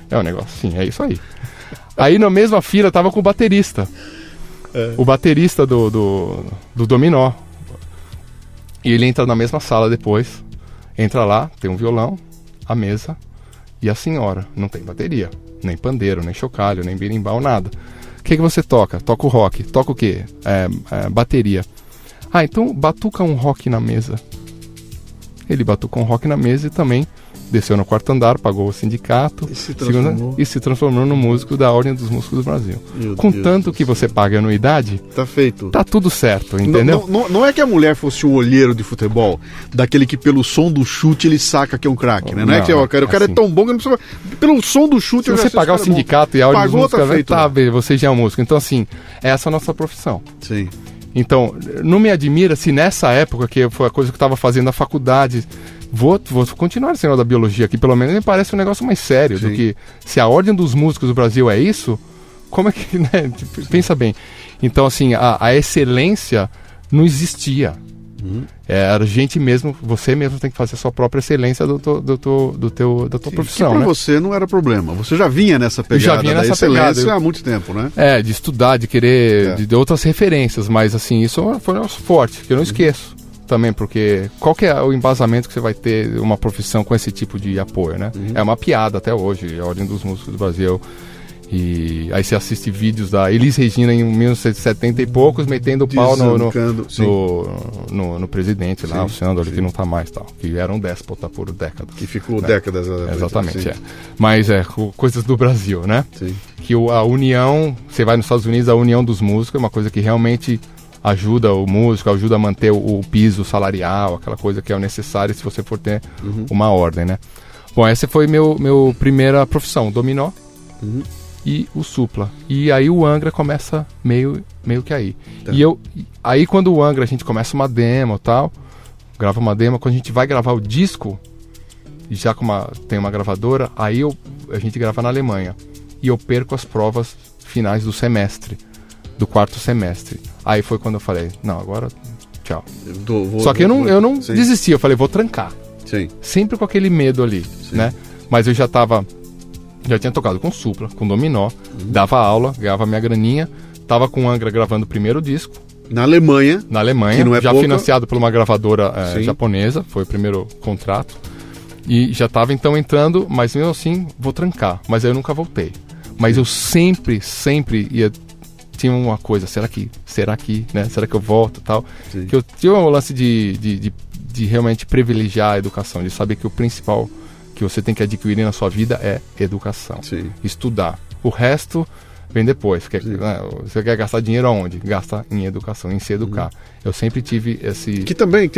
é um negócio, sim, é isso aí. Aí na mesma fila tava com o baterista. O baterista do Dominó. E ele entra na mesma sala depois, entra lá, tem um violão, a mesa e a senhora. Não tem bateria, nem pandeiro, nem chocalho, nem berimbau, nada. O que você toca? Toca o rock. Toca o quê? Bateria. Ah, então batuca um rock na mesa. Ele batucou um rock na mesa e também desceu no 4º andar, pagou o sindicato e se transformou no músico da Ordem dos Músicos do Brasil. Com tanto que você paga anuidade,
tá feito.
Tá tudo certo, entendeu?
Não é que a mulher fosse um olheiro de futebol, daquele que pelo som do chute ele saca que é um craque, né? Não é que o cara
assim,
é tão bom que não precisa... Pelo som do chute...
Se você pagar o sindicato e a Ordem dos Músicos, você já é um músico. Então assim, essa é a nossa profissão.
Sim.
Então, não me admira se nessa época, que foi a coisa que eu estava fazendo na faculdade, vou continuar sendo da biologia aqui, pelo menos me parece um negócio mais sério. Sim. Do que se a Ordem dos Músicos do Brasil é isso, como é que, né? Pensa bem. Então, assim, a excelência não existia. Era gente mesmo, você mesmo tem que fazer a sua própria excelência da tua profissão,
que pra
né?
você não era problema. Você já vinha nessa pegada da excelência há muito tempo, né?
De estudar, de querer, de outras referências, mas assim, isso foi um forte, que eu não esqueço também, porque qual que é o embasamento que você vai ter uma profissão com esse tipo de apoio, né? É uma piada até hoje, a Ordem dos Músicos do Brasil. E aí você assiste vídeos da Elis Regina em 1970 e poucos, metendo o pau no presidente lá, o Sandro, que não tá mais, tal, que era um déspota por décadas.
Que ficou décadas.
Exatamente, Mas coisas do Brasil, né?
Sim.
Que a união, você vai nos Estados Unidos, a união dos músicos é uma coisa que realmente ajuda o músico, ajuda a manter o piso salarial, aquela coisa que é necessária se você for ter uma ordem, né? Bom, essa foi meu primeira profissão, dominó. E o supla. E aí o Angra começa meio que aí. Tá. E aí quando o Angra a gente começa uma demo e tal, grava uma demo, quando a gente vai gravar o disco, já tem uma gravadora, aí a gente grava na Alemanha. E eu perco as provas finais do semestre, do 4º semestre. Aí foi quando eu falei, não, agora tchau. Só que eu não desisti, eu falei, vou trancar.
Sim.
Sempre com aquele medo ali, né? Mas eu já tinha tocado com supla, com dominó, dava aula, ganhava minha graninha, tava com o Angra gravando o primeiro disco.
Na Alemanha,
que não é já pouca. Financiado por uma gravadora japonesa, foi o primeiro contrato. E já tava então entrando, mas mesmo assim, vou trancar. Mas aí eu nunca voltei. Mas eu sempre tinha uma coisa, será que, né? Será que eu volto e tal? Sim. Que eu tinha um lance de realmente privilegiar a educação, de saber que o principal que você tem que adquirir na sua vida é educação. Sim. Estudar. O resto vem depois. Você quer gastar dinheiro aonde? Gasta em educação, em se educar. Eu sempre tive esse... Que também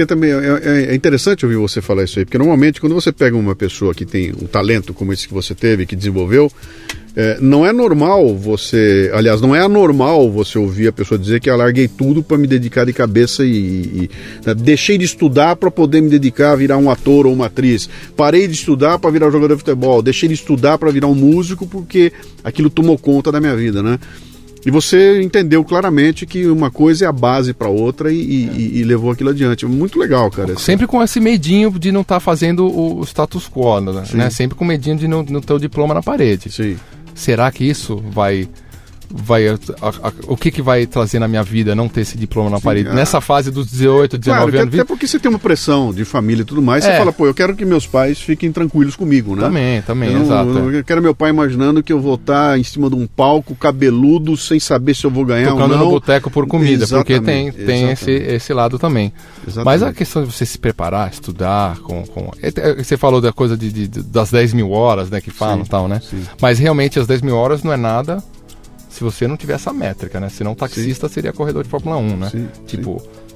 é interessante ouvir você falar isso aí, porque normalmente quando você pega uma pessoa que tem um talento como esse que você teve, que desenvolveu, não é normal você... Aliás, não é anormal você ouvir a pessoa dizer que eu larguei tudo para me dedicar de cabeça e deixei de estudar para poder me dedicar a virar um ator ou uma atriz. Parei de estudar para virar jogador de futebol. Deixei de estudar para virar um músico porque aquilo tomou conta da minha vida, né? E você entendeu claramente que uma coisa é a base para outra e levou aquilo adiante. Muito legal, cara.
Sempre com esse medinho de não estar fazendo o status quo, né? Sempre com medinho de não ter o diploma na parede.
Sim.
Será que isso vai o que vai trazer na minha vida não ter esse diploma na parede? Nessa fase dos 18, 19 anos.
Até porque você tem uma pressão de família e tudo mais, você fala, eu quero que meus pais fiquem tranquilos comigo, né?
Também, exato.
Eu quero meu pai imaginando que eu vou estar em cima de um palco cabeludo, sem saber se eu vou ganhar
tocando
ou não.
no boteco por comida, porque tem esse lado também. Exatamente. Mas a questão de você se preparar, estudar, você falou da coisa das 10 mil horas, né, que falam e tal, né? Sim. Mas realmente as 10 mil horas não é nada se você não tiver essa métrica, né? Se não taxista seria corredor de Fórmula 1, né? Sim.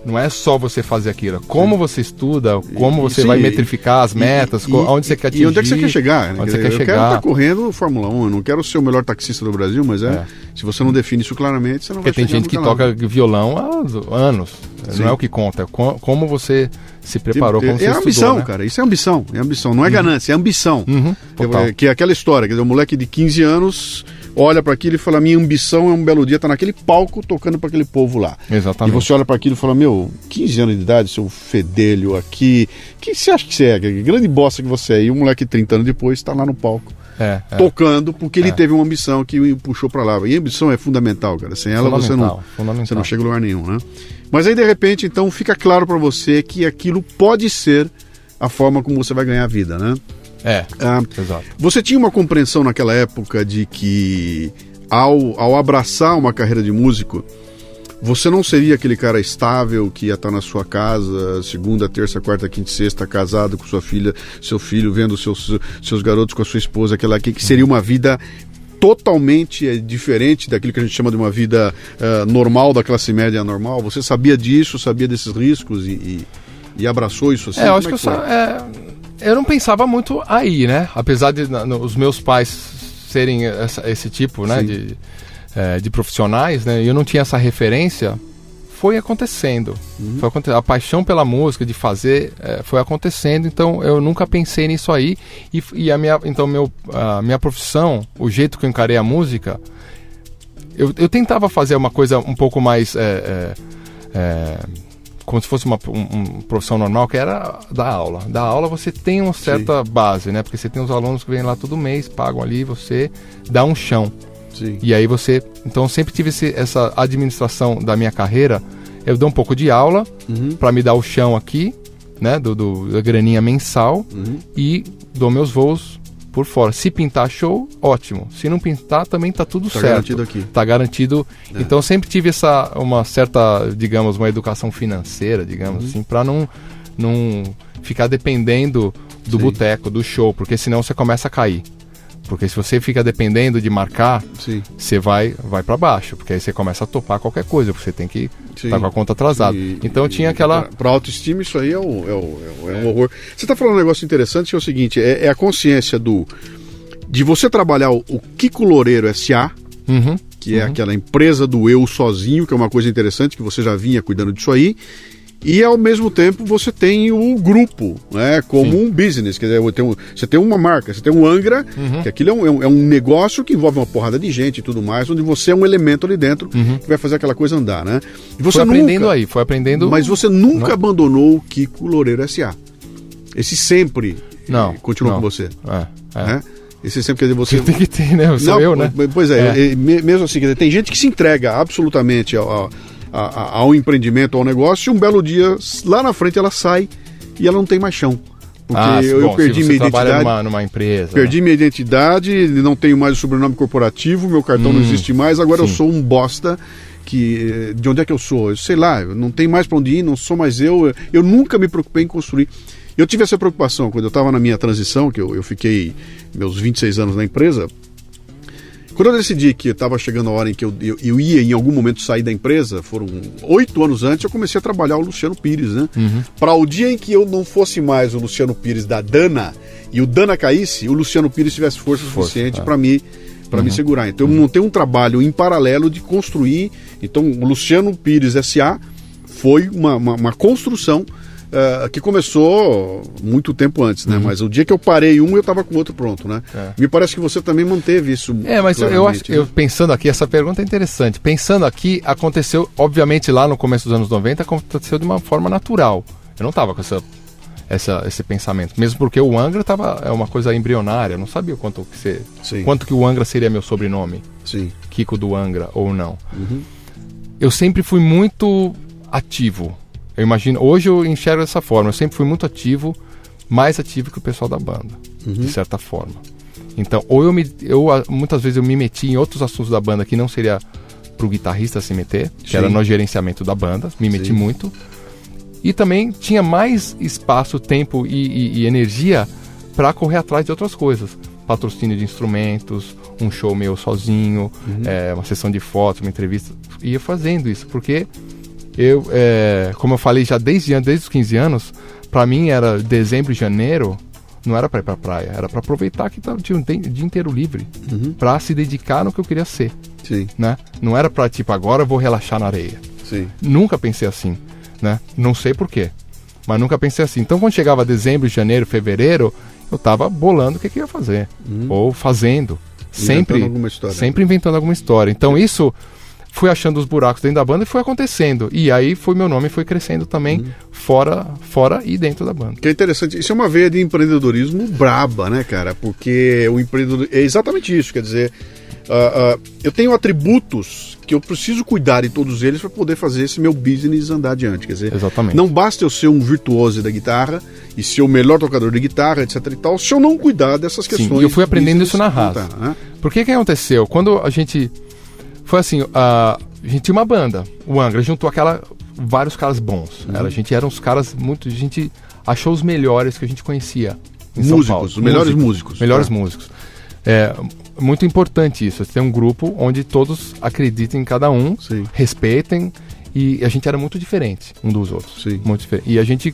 Não é só você fazer aquilo. Como você estuda, como você
sim,
vai metrificar as metas, onde você quer atingir.
E onde é que você quer chegar? Né?
Onde você quer
eu
chegar.
quero estar correndo Fórmula 1, eu não quero ser o melhor taxista do Brasil, mas se você não define isso claramente, você não
Porque
vai chegar.
tem gente que toca violão há anos. Sim. Não é o que conta, é como você se preparou, como você
estudou. É ambição,
né?
cara, isso é ambição. Não é ganância, é ambição. Que é aquela história, quer dizer, um moleque de 15 anos olha para aquilo e fala, minha ambição é um belo dia estar naquele palco tocando para aquele povo lá.
Exatamente.
E você olha para aquilo e fala, 15 anos de idade, seu fedelho aqui, que você acha que você é? Que grande bosta que você é. E um moleque 30 anos depois está lá no palco. Tocando, porque ele teve uma ambição que o puxou para lá. E a ambição é fundamental, cara. Sem ela você não chega a lugar nenhum, né? Mas aí, de repente, então, fica claro para você que aquilo pode ser a forma como você vai ganhar a vida, né?
Exato.
Você tinha uma compreensão naquela época de que ao abraçar uma carreira de músico, você não seria aquele cara estável que ia estar na sua casa segunda, terça, quarta, quinta e sexta, casado com sua filha, seu filho, vendo seus garotos com a sua esposa, aquela aqui, que seria uma vida totalmente diferente daquilo que a gente chama de uma vida normal, da classe média normal. Você sabia disso, sabia desses riscos e abraçou isso assim?
Eu acho que eu não pensava muito aí, né? Apesar de os meus pais serem esse tipo, né, de profissionais, né? Eu não tinha essa referência. Foi acontecendo. A paixão pela música, de fazer, foi acontecendo. Então eu nunca pensei nisso aí. E a minha profissão, o jeito que eu encarei a música, eu tentava fazer uma coisa um pouco mais como se fosse um profissão normal, que era dar aula. Da aula você tem uma certa base, né? Porque você tem os alunos que vêm lá todo mês, pagam ali, você dá um chão.
Sim.
E aí então eu sempre tive essa administração da minha carreira. Eu dou um pouco de aula para me dar o chão aqui, né? Da graninha mensal, e dou meus voos por fora. Se pintar show, ótimo. Se não pintar, também tá tudo certo. Tá
garantido aqui.
Tá garantido. Então eu sempre tive uma certa, digamos, uma educação financeira, digamos assim, para não ficar dependendo do boteco, do show, porque senão você começa a cair. Porque se você fica dependendo de marcar, você vai para baixo, porque aí você começa a topar qualquer coisa, porque você tem que estar com a conta atrasada. Então tinha aquela...
Para autoestima isso aí é um horror. Você está falando um negócio interessante, que é o seguinte, é a consciência de você trabalhar o Kiko Loureiro S.A., que é aquela empresa do eu sozinho, que é uma coisa interessante, que você já vinha cuidando disso aí, e ao mesmo tempo você tem o grupo, né, como um business, quer dizer, você tem uma marca, você tem um Angra, que aquilo é um negócio que envolve uma porrada de gente e tudo mais, onde você é um elemento ali dentro que vai fazer aquela coisa andar, né? E você
foi aprendendo.
Mas você nunca abandonou o Kiko Loureiro S.A. Esse sempre continua com você. Né? Esse sempre, quer dizer, você...
Tem que ter, né? Eu, né?
Pois mesmo assim, quer dizer, tem gente que se entrega absolutamente ao empreendimento, ao negócio, e um belo dia, lá na frente, ela sai e ela não tem mais chão. Porque eu perdi minha identidade.
Numa empresa.
Perdi minha identidade, não tenho mais o sobrenome corporativo, meu cartão não existe mais, agora eu sou um bosta. De onde é que eu sou? Eu sei lá, eu não tenho mais para onde ir, não sou mais eu nunca me preocupei em construir. Eu tive essa preocupação quando eu estava na minha transição, que eu fiquei meus 26 anos na empresa. Quando eu decidi que estava chegando a hora em que eu ia em algum momento sair da empresa, foram 8 anos antes, eu comecei a trabalhar o Luciano Pires, né? Para o dia em que eu não fosse mais o Luciano Pires da Dana e o Dana caísse, o Luciano Pires tivesse força suficiente para me segurar. Então eu montei um trabalho em paralelo de construir. Então o Luciano Pires S.A. foi uma construção que começou muito tempo antes, né? Mas o dia que eu parei eu estava com o outro pronto, né? Me parece que você também manteve isso.
Mas eu acho, pensando aqui, essa pergunta é interessante. Pensando aqui, aconteceu, obviamente lá no começo dos anos 90, aconteceu de uma forma natural. Eu não estava com esse pensamento, mesmo porque o Angra é uma coisa embrionária, eu não sabia quanto que o Angra seria meu sobrenome. Kiko do Angra ou não. Eu sempre fui muito ativo. Eu imagino, hoje eu enxergo dessa forma, eu sempre fui muito ativo, mais ativo que o pessoal da banda, de certa forma. Então, muitas vezes eu me meti em outros assuntos da banda que não seria pro guitarrista se meter, que era no gerenciamento da banda, me meti muito. E também tinha mais espaço, tempo e energia para correr atrás de outras coisas. Patrocínio de instrumentos, um show meu sozinho, uma sessão de fotos, uma entrevista. Ia fazendo isso, porque como eu falei já desde os 15 anos, pra mim era dezembro e janeiro, não era pra ir pra praia, era pra aproveitar que tinha um dia inteiro livre, pra se dedicar no que eu queria ser,
Sim.
né? Não era pra, tipo, agora eu vou relaxar na areia.
Sim.
Nunca pensei assim, né? Não sei porquê, mas nunca pensei assim. Então quando chegava dezembro, janeiro, fevereiro, eu tava bolando o que eu ia fazer, ou fazendo, sempre inventando alguma história. Então isso, fui achando os buracos dentro da banda e foi acontecendo. E aí meu nome foi crescendo também, fora e dentro da banda.
Que é interessante, isso é uma veia de empreendedorismo braba, né, cara? Porque o empreendedor é exatamente isso, quer dizer, eu tenho atributos que eu preciso cuidar de todos eles para poder fazer esse meu business andar adiante, quer dizer,
exatamente.
Não basta eu ser um virtuoso da guitarra e ser o melhor tocador de guitarra, etc e tal, se eu não cuidar dessas questões.
Sim, e eu fui aprendendo isso na raça.
Né?
Porque o que aconteceu? Quando a gente... Foi assim, a gente tinha uma banda, o Angra, juntou vários caras bons. A gente era uns caras a gente achou os melhores que a gente conhecia em São Paulo.
Os melhores músicos.
Melhores músicos. É muito importante isso, ter um grupo onde todos acreditem em cada um,
Sim.
respeitem, e a gente era muito diferente um dos outros.
Sim.
Muito diferente. E a gente,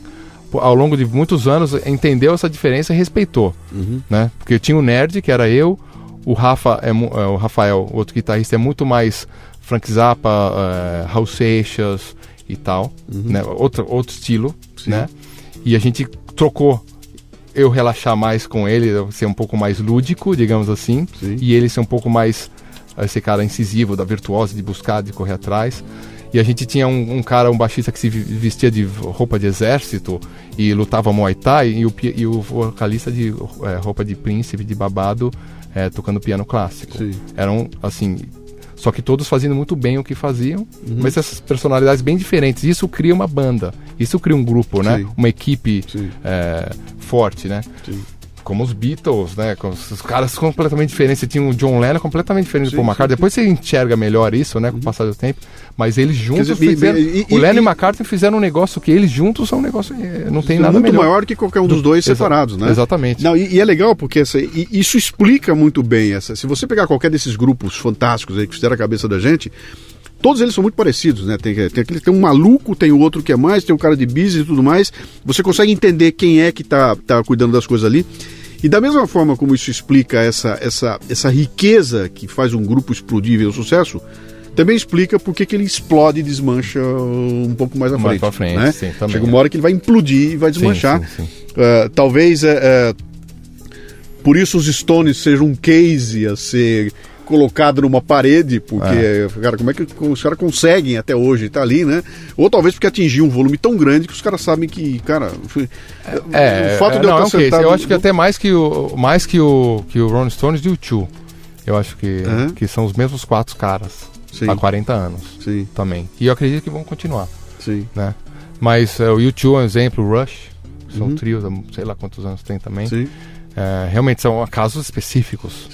ao longo de muitos anos, entendeu essa diferença e respeitou. Né? Porque eu tinha o nerd, que era eu, o Rafael, o outro guitarrista, é muito mais Frank Zappa, Raul Seixas e tal, né? Outro estilo, né? E a gente trocou, eu relaxar mais com ele, eu ser um pouco mais lúdico, digamos assim, e ele ser um pouco mais esse cara incisivo, da virtuosa, de buscar, de correr atrás. E a gente tinha um baixista que se vestia de roupa de exército e lutava Muay Thai, e o vocalista de roupa de príncipe, de babado, tocando piano clássico. Sim. Eram, assim, só que todos fazendo muito bem o que faziam, mas essas personalidades bem diferentes. Isso cria uma banda, isso cria um grupo, né? Uma equipe forte, né? Sim. Como os Beatles, né? Com os caras completamente diferentes. Você tinha o John Lennon completamente diferente do Paul McCartney. Depois você enxerga melhor isso, né? Com o passar do tempo. Mas eles juntos fizeram... o Lennon e o McCartney fizeram um negócio que eles juntos são um negócio... Não tem nada
muito
melhor.
Maior que qualquer um dos dois separados, né?
Exatamente.
Não, e é legal porque isso explica muito bem essa... Se você pegar qualquer desses grupos fantásticos aí que fizeram a cabeça da gente... Todos eles são muito parecidos, né? Tem um maluco, tem o outro que é mais, tem um cara de business e tudo mais. Você consegue entender quem é que tá cuidando das coisas ali. E da mesma forma como isso explica essa riqueza que faz um grupo explodir e ver o sucesso, também explica por que ele explode e desmancha um pouco mais à frente.
Mais pra frente,
né?
Sim, também.
Chega uma hora que ele vai implodir e vai desmanchar.
Sim.
Talvez por isso os Stones sejam um case a ser colocado numa parede, porque, cara, como é que os caras conseguem até hoje estar ali, né? Ou talvez porque atingiu um volume tão grande que os caras sabem que, cara, o fato de eu estar sentado...
Eu acho que até mais que o Rolling Stones e o U2. Eu acho que são os mesmos 4 caras há 40 anos também. E eu acredito que vão continuar. Sim. Né? Mas o U2 é um exemplo, o Rush, são trios, sei lá quantos anos tem também. Sim. Realmente são casos específicos.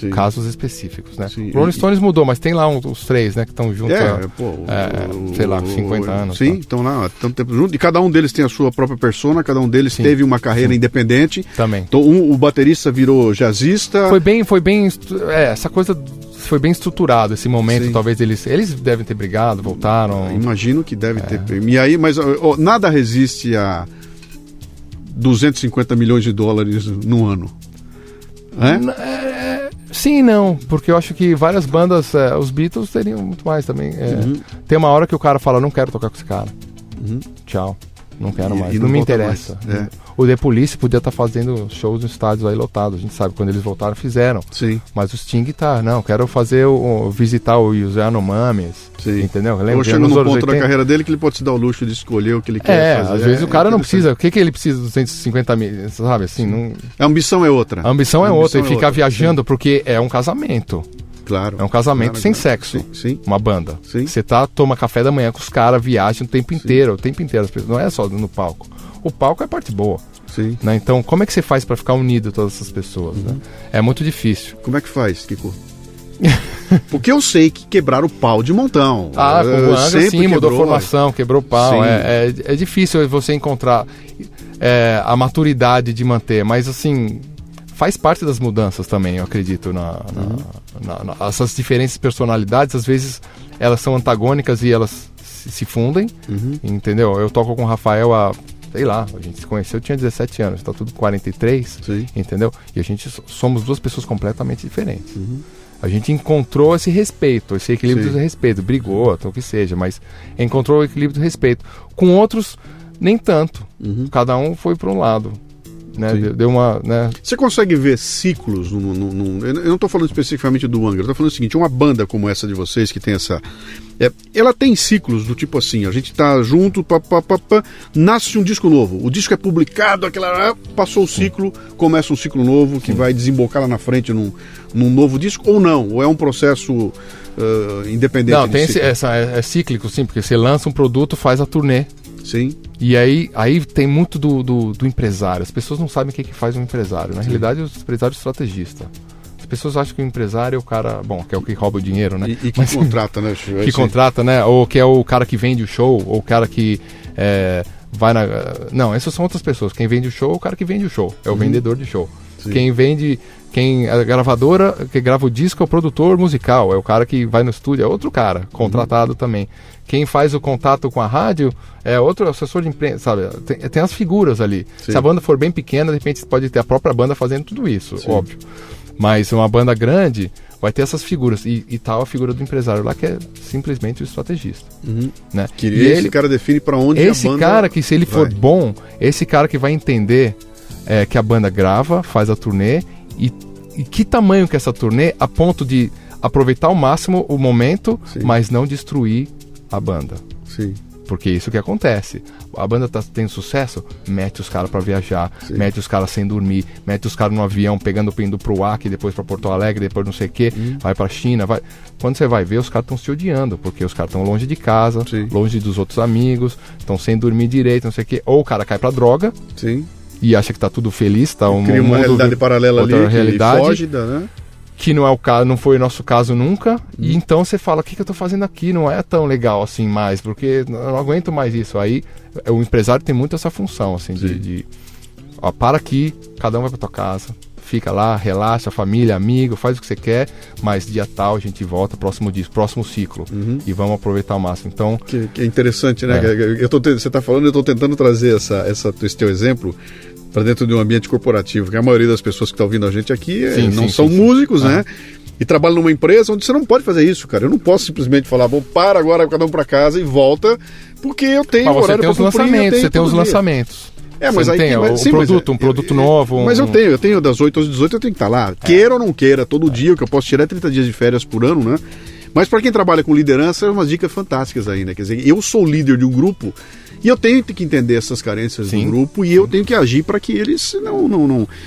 Né? O Rolling Stones mudou, mas tem lá os 3, né, que estão juntos sei lá, 50 anos.
Sim, estão lá há tanto tempo juntos. E cada um deles tem a sua própria persona, cada um deles teve uma carreira independente.
Também.
Então, o baterista virou jazzista.
Foi bem essa coisa foi bem estruturado, esse momento. Talvez eles devem ter brigado, voltaram.
Imagino que deve ter. E aí, mas nada resiste a 250 milhões de dólares no ano.
Sim e não, porque eu acho que várias bandas, os Beatles teriam muito mais também. Tem uma hora que o cara fala, não quero tocar com esse cara. Tchau, não quero mais, não me interessa. O The Police podia estar fazendo shows em estádios aí lotados, a gente sabe, quando eles voltaram fizeram. Sim. Mas o Sting não, quero visitar o Yanomamis, entendeu?
Ou chega num ponto da carreira dele que ele pode se dar o luxo de escolher o que ele quer fazer.
Às vezes o cara não precisa, o que ele precisa de 250 mil, sabe, assim, não...
A ambição é outra.
A ambição é outra, e ficar viajando, porque é um casamento.
Claro.
É um casamento sem sexo. Uma banda. Você toma café da manhã com os caras, viaja o tempo inteiro, as pessoas, não é só no palco. O palco é a parte boa. Né? Então, como é que você faz para ficar unido todas essas pessoas? Né? É muito difícil.
Como é que faz, Kiko? Porque eu sei que quebraram o pau de montão.
Com o Angra sim, mudou a formação, quebrou o pau. É difícil você encontrar a maturidade de manter, mas assim, faz parte das mudanças também, eu acredito. Essas diferentes personalidades, às vezes, elas são antagônicas e elas se fundem, entendeu? Eu toco com o Rafael há, sei lá, a gente se conheceu, eu tinha 17 anos, tá tudo 43,
Sim.
entendeu? E a gente somos duas pessoas completamente diferentes. A gente encontrou esse respeito, esse equilíbrio do respeito, brigou, então o que seja, mas encontrou o equilíbrio do respeito. Com outros, nem tanto. Cada um foi para um lado. Né? Deu uma, né?
Você consegue ver ciclos eu não estou falando especificamente do Angra, eu estou falando o seguinte, uma banda como essa de vocês que tem essa, ela tem ciclos do tipo assim, a gente tá junto, nasce um disco novo, o disco é publicado, passou o ciclo, começa um ciclo novo que vai desembocar lá na frente num novo disco, ou não, ou é um processo independente?
Não, tem é cíclico, sim, porque você lança um produto, faz a turnê.
Sim.
E aí tem muito do empresário. As pessoas não sabem o que faz um empresário. Na realidade, o empresário é estrategista. As pessoas acham que o empresário é o cara, bom, que é o que rouba o dinheiro, né?
E que contrata, né?
Que contrata, né? Ou que é o cara que vende o show, ou o cara que vai na... Não, essas são outras pessoas. Quem vende o show é o cara que vende o show. É o vendedor de show. Sim. A gravadora que grava o disco é o produtor musical, é o cara que vai no estúdio, é outro cara, contratado também. Quem faz o contato com a rádio é outro assessor de imprensa, sabe? Tem as figuras ali. Sim. Se a banda for bem pequena, de repente você pode ter a própria banda fazendo tudo isso, sim, óbvio. Mas uma banda grande vai ter essas figuras. E tal a figura do empresário lá, que é simplesmente o estrategista. Né?
Que esse cara define para onde a banda
esse cara que, se ele for bom, esse cara que vai entender que a banda grava, faz a turnê e que tamanho que é essa turnê, a ponto de aproveitar ao máximo o momento, sim, mas não destruir a banda.
Sim.
Porque isso que acontece. A banda tá tendo sucesso, mete os caras pra viajar, sim, mete os caras sem dormir, mete os caras no avião, indo pro Acre, depois pra Porto Alegre, depois não sei o quê, vai pra China, vai... Quando você vai ver, os caras estão se odiando, porque os caras estão longe de casa, sim, longe dos outros amigos, estão sem dormir direito, não sei o quê. Ou o cara cai pra droga,
sim,
e acha que tá tudo feliz, tá
cria uma realidade paralela ali,
realidade,
foge da, né?
Que não é o caso, não foi o nosso caso nunca, e então você fala, o que eu tô fazendo aqui? Não é tão legal assim mais, porque eu não aguento mais isso. Aí o empresário tem muito essa função, assim, ó, para aqui, cada um vai pra tua casa, fica lá, relaxa, família, amigo, faz o que você quer, mas dia tal a gente volta, próximo ciclo, e vamos aproveitar ao máximo. Então,
que é interessante, né? Você tá falando, eu tô tentando trazer esse teu exemplo para dentro de um ambiente corporativo, que a maioria das pessoas que estão ouvindo a gente aqui não são músicos, né? E trabalham numa empresa onde você não pode fazer isso, cara. Eu não posso simplesmente falar, bom, para agora, cada um para casa e volta, porque eu tenho horário para cumprir.
Você tem os lançamentos.
Mas aí
tem um produto novo.
Mas eu tenho das 8 às 18 eu tenho que estar lá. Queira ou não queira, todo dia, o que eu posso tirar 30 dias de férias por ano, né? Mas para quem trabalha com liderança, é umas dicas fantásticas aí, né? Quer dizer, eu sou líder de um grupo e eu tenho que entender essas carências do grupo e eu tenho que agir para que eles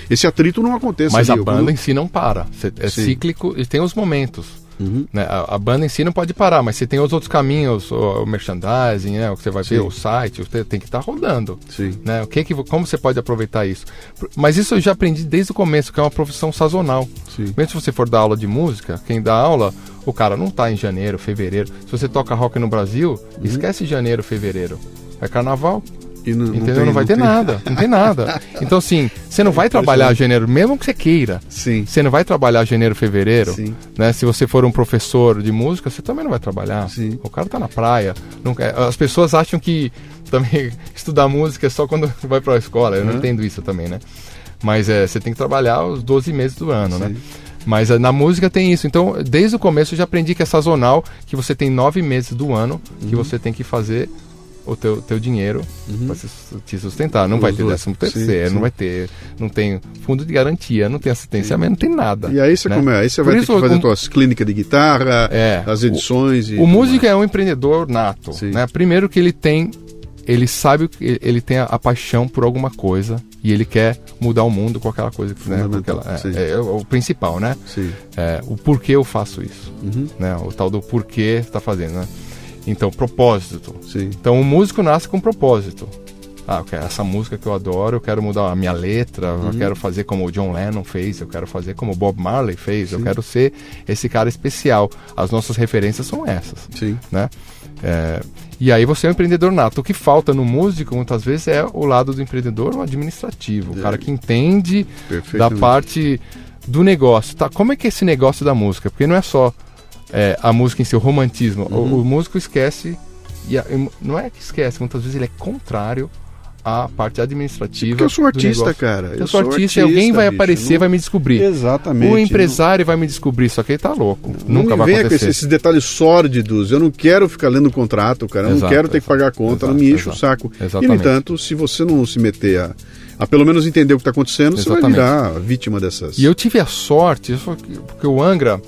esse atrito não aconteça.
Mas ali, a banda em si não para. É cíclico e tem os momentos. Né? A banda em si não pode parar, mas você tem os outros caminhos, o merchandising, né? O que você vai ver, o site, você tem que estar rodando. Né? Como você pode aproveitar isso? Mas isso eu já aprendi desde o começo, que é uma profissão sazonal. Mesmo se você for dar aula de música, quem dá aula, o cara não está em janeiro, fevereiro. Se você toca rock no Brasil, esquece janeiro, fevereiro. É carnaval. Entendeu? Não vai ter nada. Não tem nada. Então, assim, você não vai trabalhar janeiro, mesmo que você queira. Você não vai trabalhar janeiro, fevereiro. Né? Se você for um professor de música, você também não vai trabalhar. O cara tá na praia. As pessoas acham que também estudar música é só quando vai para a escola. Eu não entendo isso também, né? Mas você tem que trabalhar os 12 meses do ano, né? Mas na música tem isso. Então, desde o começo eu já aprendi que é sazonal, que você tem 9 meses do ano que você tem que fazer o teu dinheiro para te sustentar. Não vai ter 13º, não tem fundo de garantia, não tem assistência, não tem nada.
E aí você aí você vai ter que fazer suas clínicas de guitarra, as edições.
O músico é um empreendedor nato. Né? Primeiro que ele sabe que ele tem a paixão por alguma coisa e ele quer mudar o mundo com aquela coisa. Né? É o principal, né? O porquê eu faço isso. Né? O tal do porquê você está fazendo, né? Então, propósito. Então, o músico nasce com propósito. Essa música que eu adoro, eu quero mudar a minha letra, eu quero fazer como o John Lennon fez, eu quero fazer como o Bob Marley fez, eu quero ser esse cara especial. As nossas referências são essas. Né? E aí você é um empreendedor nato. O que falta no músico, muitas vezes, é o lado do empreendedor administrativo. O cara que entende da parte do negócio. Tá? Como é que é esse negócio da música? Porque não é só a música em si, o romantismo. O músico esquece não é que esquece, muitas vezes ele é contrário à parte administrativa.
Porque eu sou artista,
negócio.
cara.
Eu sou artista e alguém vai aparecer, vai me descobrir.
Exatamente.
O empresário vai me descobrir, só que ele tá louco. Nunca vai
venha
acontecer.
Com esses detalhes sórdidos. Eu não quero ficar lendo o contrato, cara. Eu não quero ter que pagar a conta, não me enche o saco.
Exatamente.
E, no entanto, se você não se meter a pelo menos entender o que está acontecendo, você vai virar vítima dessas...
E eu tive a sorte, porque o Angra,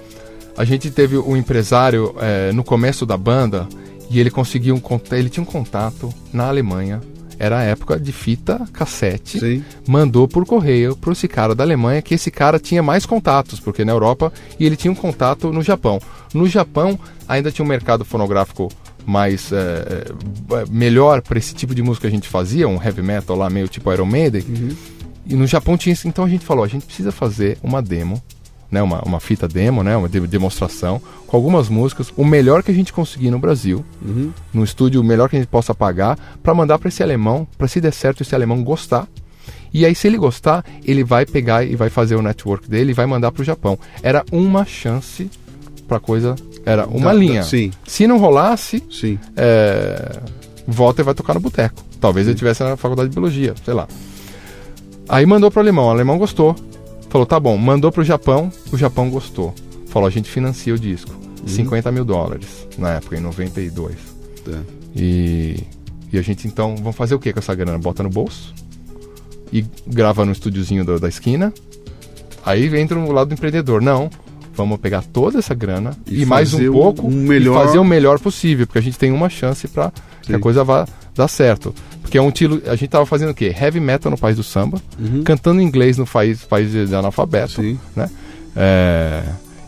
a gente teve um empresário no começo da banda, e ele conseguiu ele tinha um contato na Alemanha. Era a época de fita cassete.
Sim. Mandou
por correio para esse cara da Alemanha, que esse cara tinha mais contatos, porque na Europa, e ele tinha um contato no Japão. No Japão, ainda tinha um mercado fonográfico mais melhor para esse tipo de música que a gente fazia, um heavy metal lá, meio tipo Iron Maiden. E no Japão tinha isso. Então a gente falou, a gente precisa fazer uma demo, né, uma fita demo, né, uma demonstração, com algumas músicas, o melhor que a gente conseguir no Brasil, no estúdio, o melhor que a gente possa pagar, para mandar para esse alemão, para se der certo esse alemão gostar. E aí, se ele gostar, ele vai pegar e vai fazer o network dele e vai mandar para o Japão. Era uma chance para coisa, era uma linha.
Sim.
Se não rolasse,
sim.
Volta e vai tocar no boteco. Talvez ele estivesse na faculdade de biologia, sei lá. Aí mandou para o alemão gostou. Falou, tá bom, mandou pro Japão, o Japão gostou. Falou, a gente financia o disco. $50 mil na época, em 92. E a gente, então, vamos fazer o que com essa grana? Bota no bolso e grava no estúdiozinho da esquina. Aí entra no lado do empreendedor. Não, vamos pegar toda essa grana e mais um pouco e fazer o melhor possível, porque a gente tem uma chance para que a coisa vá dar certo. Porque é um estilo, a gente tava fazendo o quê? Heavy metal no país do samba, cantando inglês no país de analfabeto, né?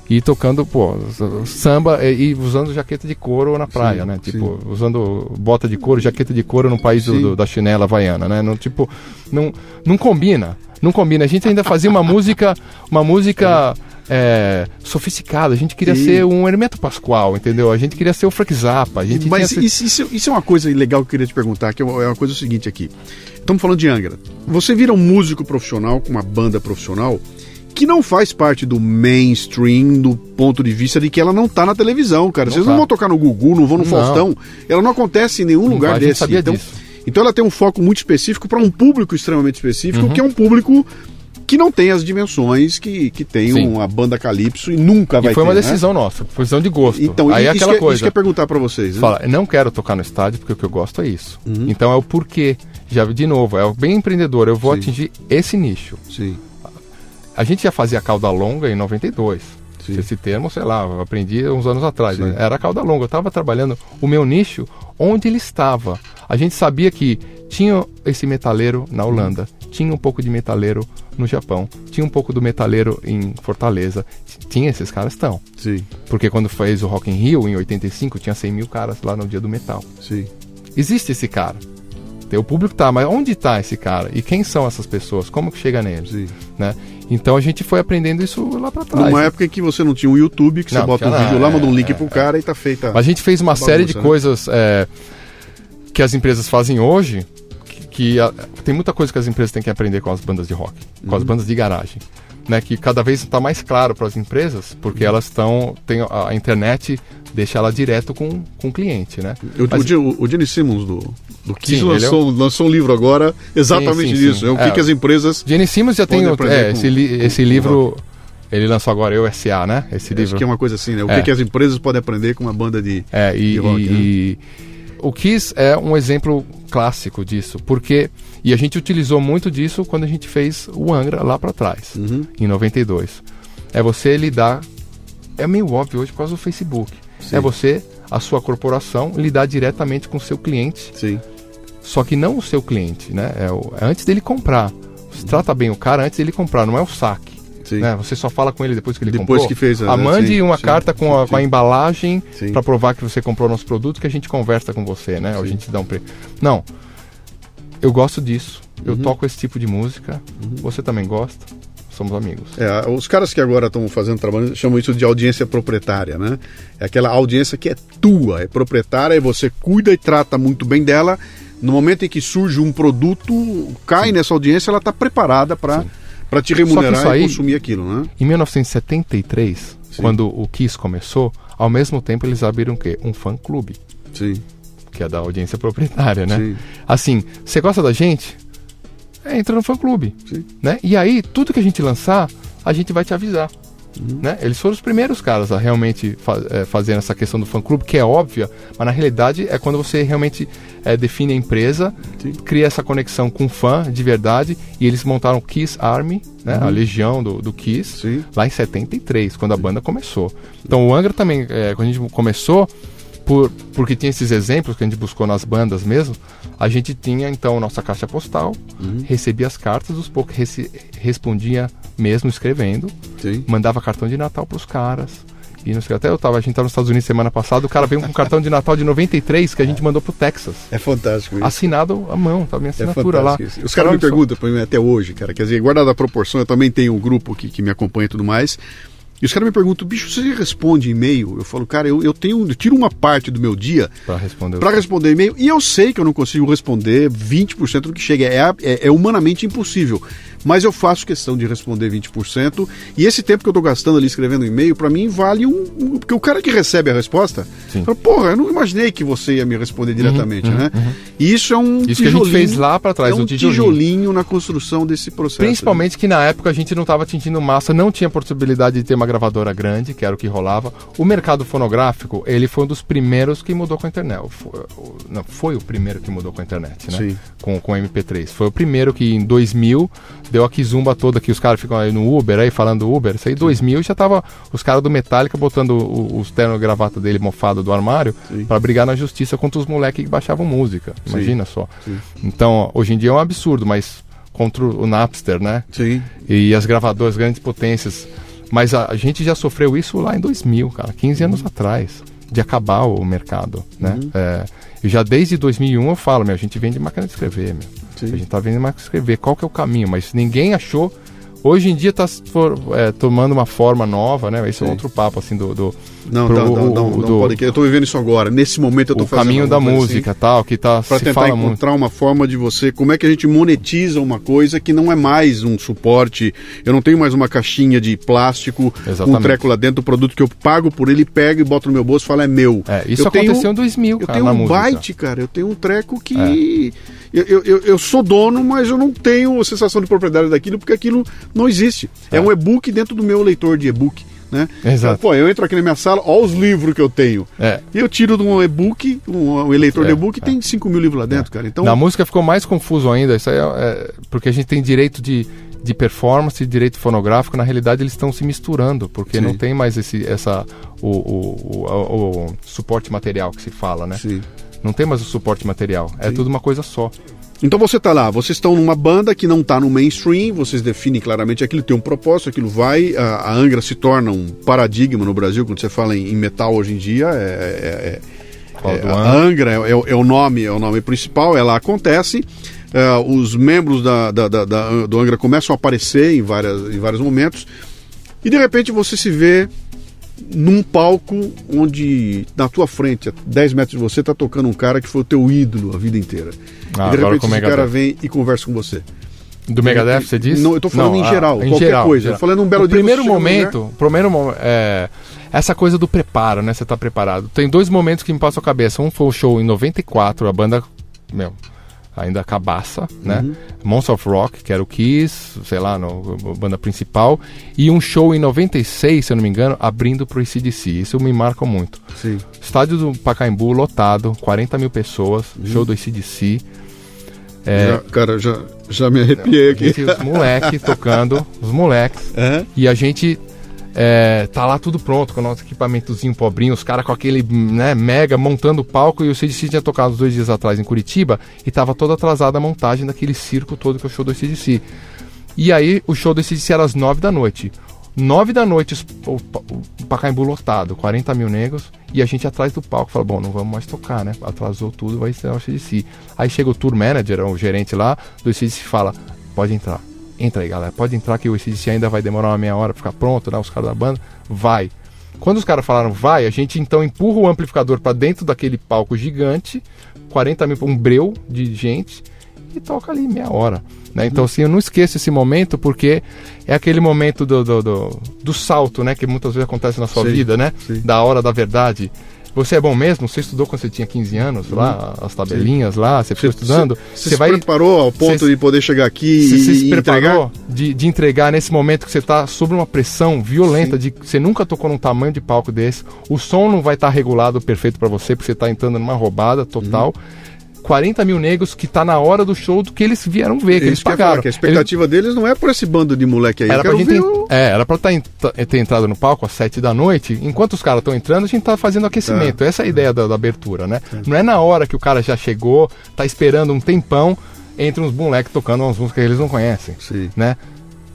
E tocando, samba e usando jaqueta de couro na praia, né? Tipo, usando bota de couro, jaqueta de couro no país da chinela havaiana, né? Não, tipo, não combina. Não combina. A gente ainda fazia uma música sofisticada. A gente queria ser um Hermeto Pascoal, entendeu? A gente queria ser o Frank Zappa.
Mas isso é uma coisa legal que eu queria te perguntar, que é uma coisa seguinte aqui. Estamos falando de Angra. Você vira um músico profissional com uma banda profissional que não faz parte do mainstream do ponto de vista de que ela não tá na televisão, cara. Vocês não vão tocar no Gugu, não vão no Faustão. Ela não acontece em nenhum lugar desse.
Sabia disso.
Então ela tem um foco muito específico para um público extremamente específico, que é um público que não tem as dimensões que tem uma banda Calypso e nunca vai ter.
E foi uma decisão nossa, foi decisão de gosto.
Então,
aí é aquela coisa.
Isso que eu ia perguntar para vocês. Né?
Fala, eu não quero tocar no estádio porque o que eu gosto é isso. Então é o porquê. Já de novo, é o bem empreendedor, eu vou atingir esse nicho.
Sim.
A gente já fazia cauda longa em 92. Esse termo, sei lá, eu aprendi uns anos atrás. Né? Era cauda longa. Eu estava trabalhando o meu nicho onde ele estava. A gente sabia que tinha esse metaleiro na Holanda, tinha um pouco de metaleiro no Japão, tinha um pouco do metaleiro em Fortaleza. Tinha, esses caras estão.
Sim.
Porque quando fez o Rock in Rio, em 85, tinha 100 mil caras lá no Dia do Metal.
Sim.
Existe esse cara. O público tá, mas onde está esse cara? E quem são essas pessoas? Como que chega neles? Né? Então a gente foi aprendendo isso lá pra trás.
Numa época em que você não tinha um YouTube, que você bota um vídeo lá, manda um link pro cara e tá feita.
A gente fez uma série de coisas que as empresas fazem hoje, tem muita coisa que as empresas têm que aprender com as bandas de rock, com as bandas de garagem. Né, que cada vez está mais claro para as empresas, porque elas a internet deixa ela direto com o cliente, né?
O Gene Simmons do Kiss lançou um livro agora exatamente disso. O que as empresas...
Gene Simmons já tem esse livro, ele lançou agora, o SA, né? Esse livro.
Acho que é uma coisa assim, né? O que as empresas podem aprender com uma banda de rock. Né?
O Kiss é um exemplo clássico disso, porque... E a gente utilizou muito disso quando a gente fez o Angra lá para trás, em 92. É você lidar... É meio óbvio hoje por causa do Facebook.
Sim.
É você, a sua corporação, lidar diretamente com o seu cliente.
Sim.
Só que não o seu cliente, né? É antes dele comprar. Você trata bem o cara antes dele comprar, não é o saque. Né? Você só fala com ele depois que ele comprou.
Que fez
mande uma carta com a embalagem para provar que você comprou o nosso produto, que a gente conversa com você, né? Ou a gente dá um preço. Não. Eu gosto disso, eu toco esse tipo de música, você também gosta, somos amigos.
Os caras que agora estão fazendo trabalho chamam isso de audiência proprietária, né? É aquela audiência que é tua, é proprietária, e você cuida e trata muito bem dela. No momento em que surge um produto, cai nessa audiência, ela está preparada para te remunerar e consumir aquilo, né?
Em 1973, quando o Kiss começou, ao mesmo tempo eles abriram o quê? Um fã-clube.
Sim.
que é da audiência proprietária, né?
Sim.
Assim, você gosta da gente? Entra no fã-clube,
Sim.
né? E aí, tudo que a gente lançar, a gente vai te avisar. Né? Eles foram os primeiros caras a realmente fazer essa questão do fã-clube, que é óbvia, mas na realidade é quando você realmente define a empresa,
Sim.
cria essa conexão com o fã de verdade, e eles montaram o Kiss Army, né? A legião do Kiss,
Sim.
lá em 73, quando a banda começou. Então o Angra também, quando a gente começou, porque tinha esses exemplos que a gente buscou nas bandas mesmo, a gente tinha então nossa caixa postal, recebia as cartas, os poucos respondia mesmo escrevendo,
Sim.
mandava cartão de Natal pros caras. E a gente tava nos Estados Unidos semana passada, o cara veio com um cartão de Natal de 93 que a gente mandou pro Texas.
É fantástico isso.
Assinado à mão, tá minha assinatura lá.
Isso. Os caras me perguntam pra mim até hoje, cara, quer dizer, guardada a proporção, eu também tenho um grupo que me acompanha e tudo mais. E os caras me perguntam, bicho, você responde e-mail? Eu falo, cara, eu tiro uma parte do meu dia
para
responder e-mail, e eu sei que eu não consigo responder 20% do que chega, é humanamente impossível. Mas eu faço questão de responder 20%, e esse tempo que eu estou gastando ali escrevendo e-mail, para mim vale porque o cara que recebe a resposta, fala, porra, eu não imaginei que você ia me responder diretamente, né? E isso é um
tijolinho. Isso que a gente fez lá para trás,
um tijolinho na construção desse processo.
Principalmente que na época a gente não estava atingindo massa, não tinha possibilidade de ter uma gravadora grande, que era o que rolava. O mercado fonográfico, ele foi um dos primeiros que mudou com a internet. Foi o primeiro que mudou com a internet, né?
Sim.
Com o MP3. Foi o primeiro que em 2000 deu a quizumba toda, que os caras ficam aí no Uber, aí falando Uber. Isso aí em 2000 já tava os caras do Metallica botando os terno e gravata dele mofado do armário para brigar na justiça contra os moleques que baixavam música. Imagina só. Sim. Então, hoje em dia é um absurdo, mas contra o Napster, né? Sim. E as gravadoras, grandes potências. Mas a gente já sofreu isso lá em 2000, cara, 15 anos atrás, de acabar o mercado, né? E já desde 2001 eu falo, a gente vende máquina de escrever, A gente tá vendendo máquina de escrever, qual que é o caminho? Mas ninguém achou. Hoje em dia está tomando uma forma nova, né? Esse é outro papo, assim,
Não pode que eu estou vivendo isso agora. Nesse momento eu estou fazendo...
O caminho da música, assim, tal, que tá...
Para tentar encontrar uma forma de você... Como é que a gente monetiza uma coisa que não é mais um suporte... Eu não tenho mais uma caixinha de plástico, um treco lá dentro do produto que eu pago por ele, pego e boto no meu bolso e falo, é meu.
Isso aconteceu em 2000, cara,
eu tenho um byte, cara. Eu tenho um treco que... Eu sou dono, mas eu não tenho a sensação de propriedade daquilo, porque aquilo não existe. É um e-book dentro do meu leitor de e-book, né?
Exato.
Então, eu entro aqui na minha sala, olha os livros que eu tenho. E eu tiro de um e-book, um eleitor de e-book, tem 5 mil livros lá dentro, cara. Então...
Na música ficou mais confuso ainda. Isso aí porque a gente tem direito de performance e direito fonográfico. Na realidade, eles estão se misturando, porque não tem mais o suporte material que se fala, né? Sim. Não tem mais o suporte material, é tudo uma coisa só.
Então você tá lá, vocês estão numa banda que não tá no mainstream, vocês definem claramente aquilo, tem um propósito, aquilo vai, a Angra se torna um paradigma no Brasil, quando você fala em metal hoje em dia, a Angra é o nome principal, ela acontece, os membros do Angra começam a aparecer em vários momentos, e de repente você se vê num palco onde na tua frente, a 10 metros de você, tá tocando um cara que foi o teu ídolo a vida inteira. E de repente esse cara vem e conversa com você.
Do Megadeth, você disse?
Não, eu tô falando em geral, qualquer coisa. Eu falei num belo dia.
Primeiro momento, essa coisa do preparo, né? Você tá preparado. Tem 2 momentos que me passam a cabeça. Um foi o show em 94, a banda, ainda cabaça, né? Monsters of Rock, que era o Kiss, sei lá, a banda principal. E um show em 96, se eu não me engano, abrindo pro AC/DC. Isso me marca muito. Sim. Estádio do Pacaembu lotado, 40 mil pessoas, show do AC/DC.
Já me arrepiei aqui.
Os moleques tocando, e a gente tá lá tudo pronto, com o nosso equipamentozinho pobrinho, os caras com aquele mega montando o palco, e o AC/DC tinha tocado 2 dias atrás em Curitiba, e tava toda atrasada a montagem daquele circo todo que é o show do AC/DC. E aí o show do AC/DC era às 9 da noite. 9 da noite, o Pacaembu lotado, 40 mil negros, e a gente atrás do palco, fala, bom, não vamos mais tocar, né? Atrasou tudo, vai ser o AC/DC. Aí chega o tour manager, o gerente lá do AC/DC, fala, pode entrar. Entra aí, galera, pode entrar que o AC/DC ainda vai demorar uma meia hora pra ficar pronto, né? Os caras da banda, vai. Quando os caras falaram vai, a gente então empurra o amplificador pra dentro daquele palco gigante, 40 mil, um breu de gente, e toca ali meia hora, né? Então assim, eu não esqueço esse momento, porque é aquele momento do salto, né? Que muitas vezes acontece na sua vida, né? Sim. Da hora da verdade. você é bom mesmo? Você estudou quando você tinha 15 anos lá, as tabelinhas lá, você ficou estudando?
Você se preparou ao ponto de poder chegar aqui
você
e
se preparou
entregar?
de entregar nesse momento que você está sob uma pressão violenta, de você nunca tocou num tamanho de palco desse, o som não vai estar regulado perfeito para você, porque você está entrando numa roubada total. 40 mil negros que tá na hora do show do que eles vieram ver, que eles pagaram.
Que a expectativa deles não é por esse bando de moleque aí.
Era pra ter entrado no palco às 7 da noite. Enquanto os caras estão entrando, a gente tá fazendo aquecimento. Essa é a ideia da abertura, né? Não é na hora que o cara já chegou, tá esperando um tempão, entra uns moleques tocando umas músicas que eles não conhecem, né?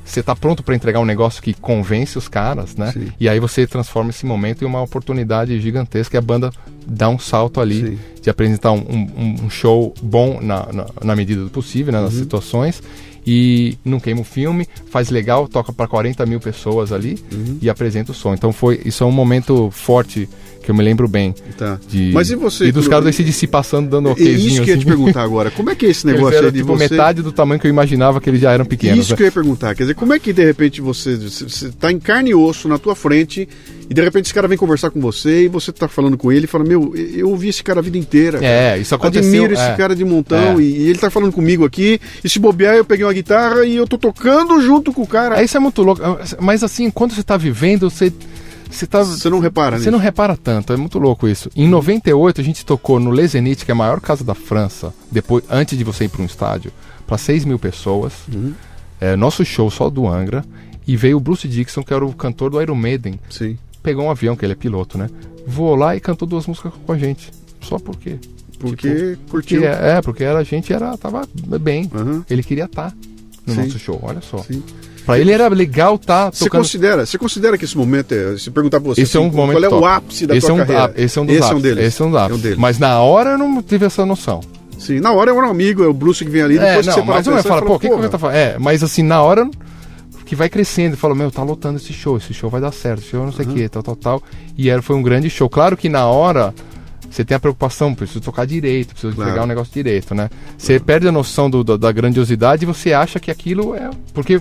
Você tá pronto para entregar um negócio que convence os caras, né?
Sim.
E aí você transforma esse momento em uma oportunidade gigantesca e a banda dá um salto ali de apresentar um show bom na medida do possível, né? Nas situações. E não queima o filme, faz legal, toca para 40 mil pessoas ali e apresenta o som. Então isso é um momento forte que eu me lembro bem.
Tá. Mas e você?
E dos caras do AC/DC passando, dando okzinho.
Isso que eu ia te perguntar agora. Como é que é esse negócio aí de
tipo,
você...
metade do tamanho que eu imaginava que eles já eram pequenos.
Isso que eu ia perguntar. Quer dizer, como é que de repente você tá em carne e osso na tua frente e de repente esse cara vem conversar com você e você tá falando com ele e fala, meu, eu ouvi esse cara a vida inteira.
Cara. Isso aconteceu.
Admiro esse cara de montão e ele tá falando comigo aqui e se bobear eu peguei uma guitarra e eu tô tocando junto com o cara.
Isso é muito louco. Mas assim, enquanto você tá vivendo, você
não repara nisso.
Você não repara tanto, é muito louco isso. Em 98 a gente tocou no Les Zénith, que é a maior casa da França, antes de você ir para um estádio, para 6 mil pessoas. Nosso show só do Angra. E veio o Bruce Dickinson, que era o cantor do Iron Maiden.
Sim.
Pegou um avião, que ele é piloto, né? Voou lá e cantou 2 músicas com a gente. Só por quê?
Porque curtiu.
Porque a gente tava bem. Ele queria estar no nosso show, olha só.
Sim.
Pra ele era legal estar tocando...
Você considera que esse momento se perguntar pra você
esse é um momento
qual é o ápice da tua carreira?
Esse é um deles. Mas na hora eu não tive essa noção.
Sim, na hora é um amigo, é o Bruce que vem ali, depois que você
mas não fala, pô, o que você tá falando? Mas assim, na hora que vai crescendo, fala, meu, tá lotando esse show vai dar certo, esse show não sei o que, tal. E foi um grande show. Claro que na hora você tem a preocupação, preciso tocar direito, preciso pegar o negócio direito, né? Você perde a noção da grandiosidade e você acha que aquilo é... Porque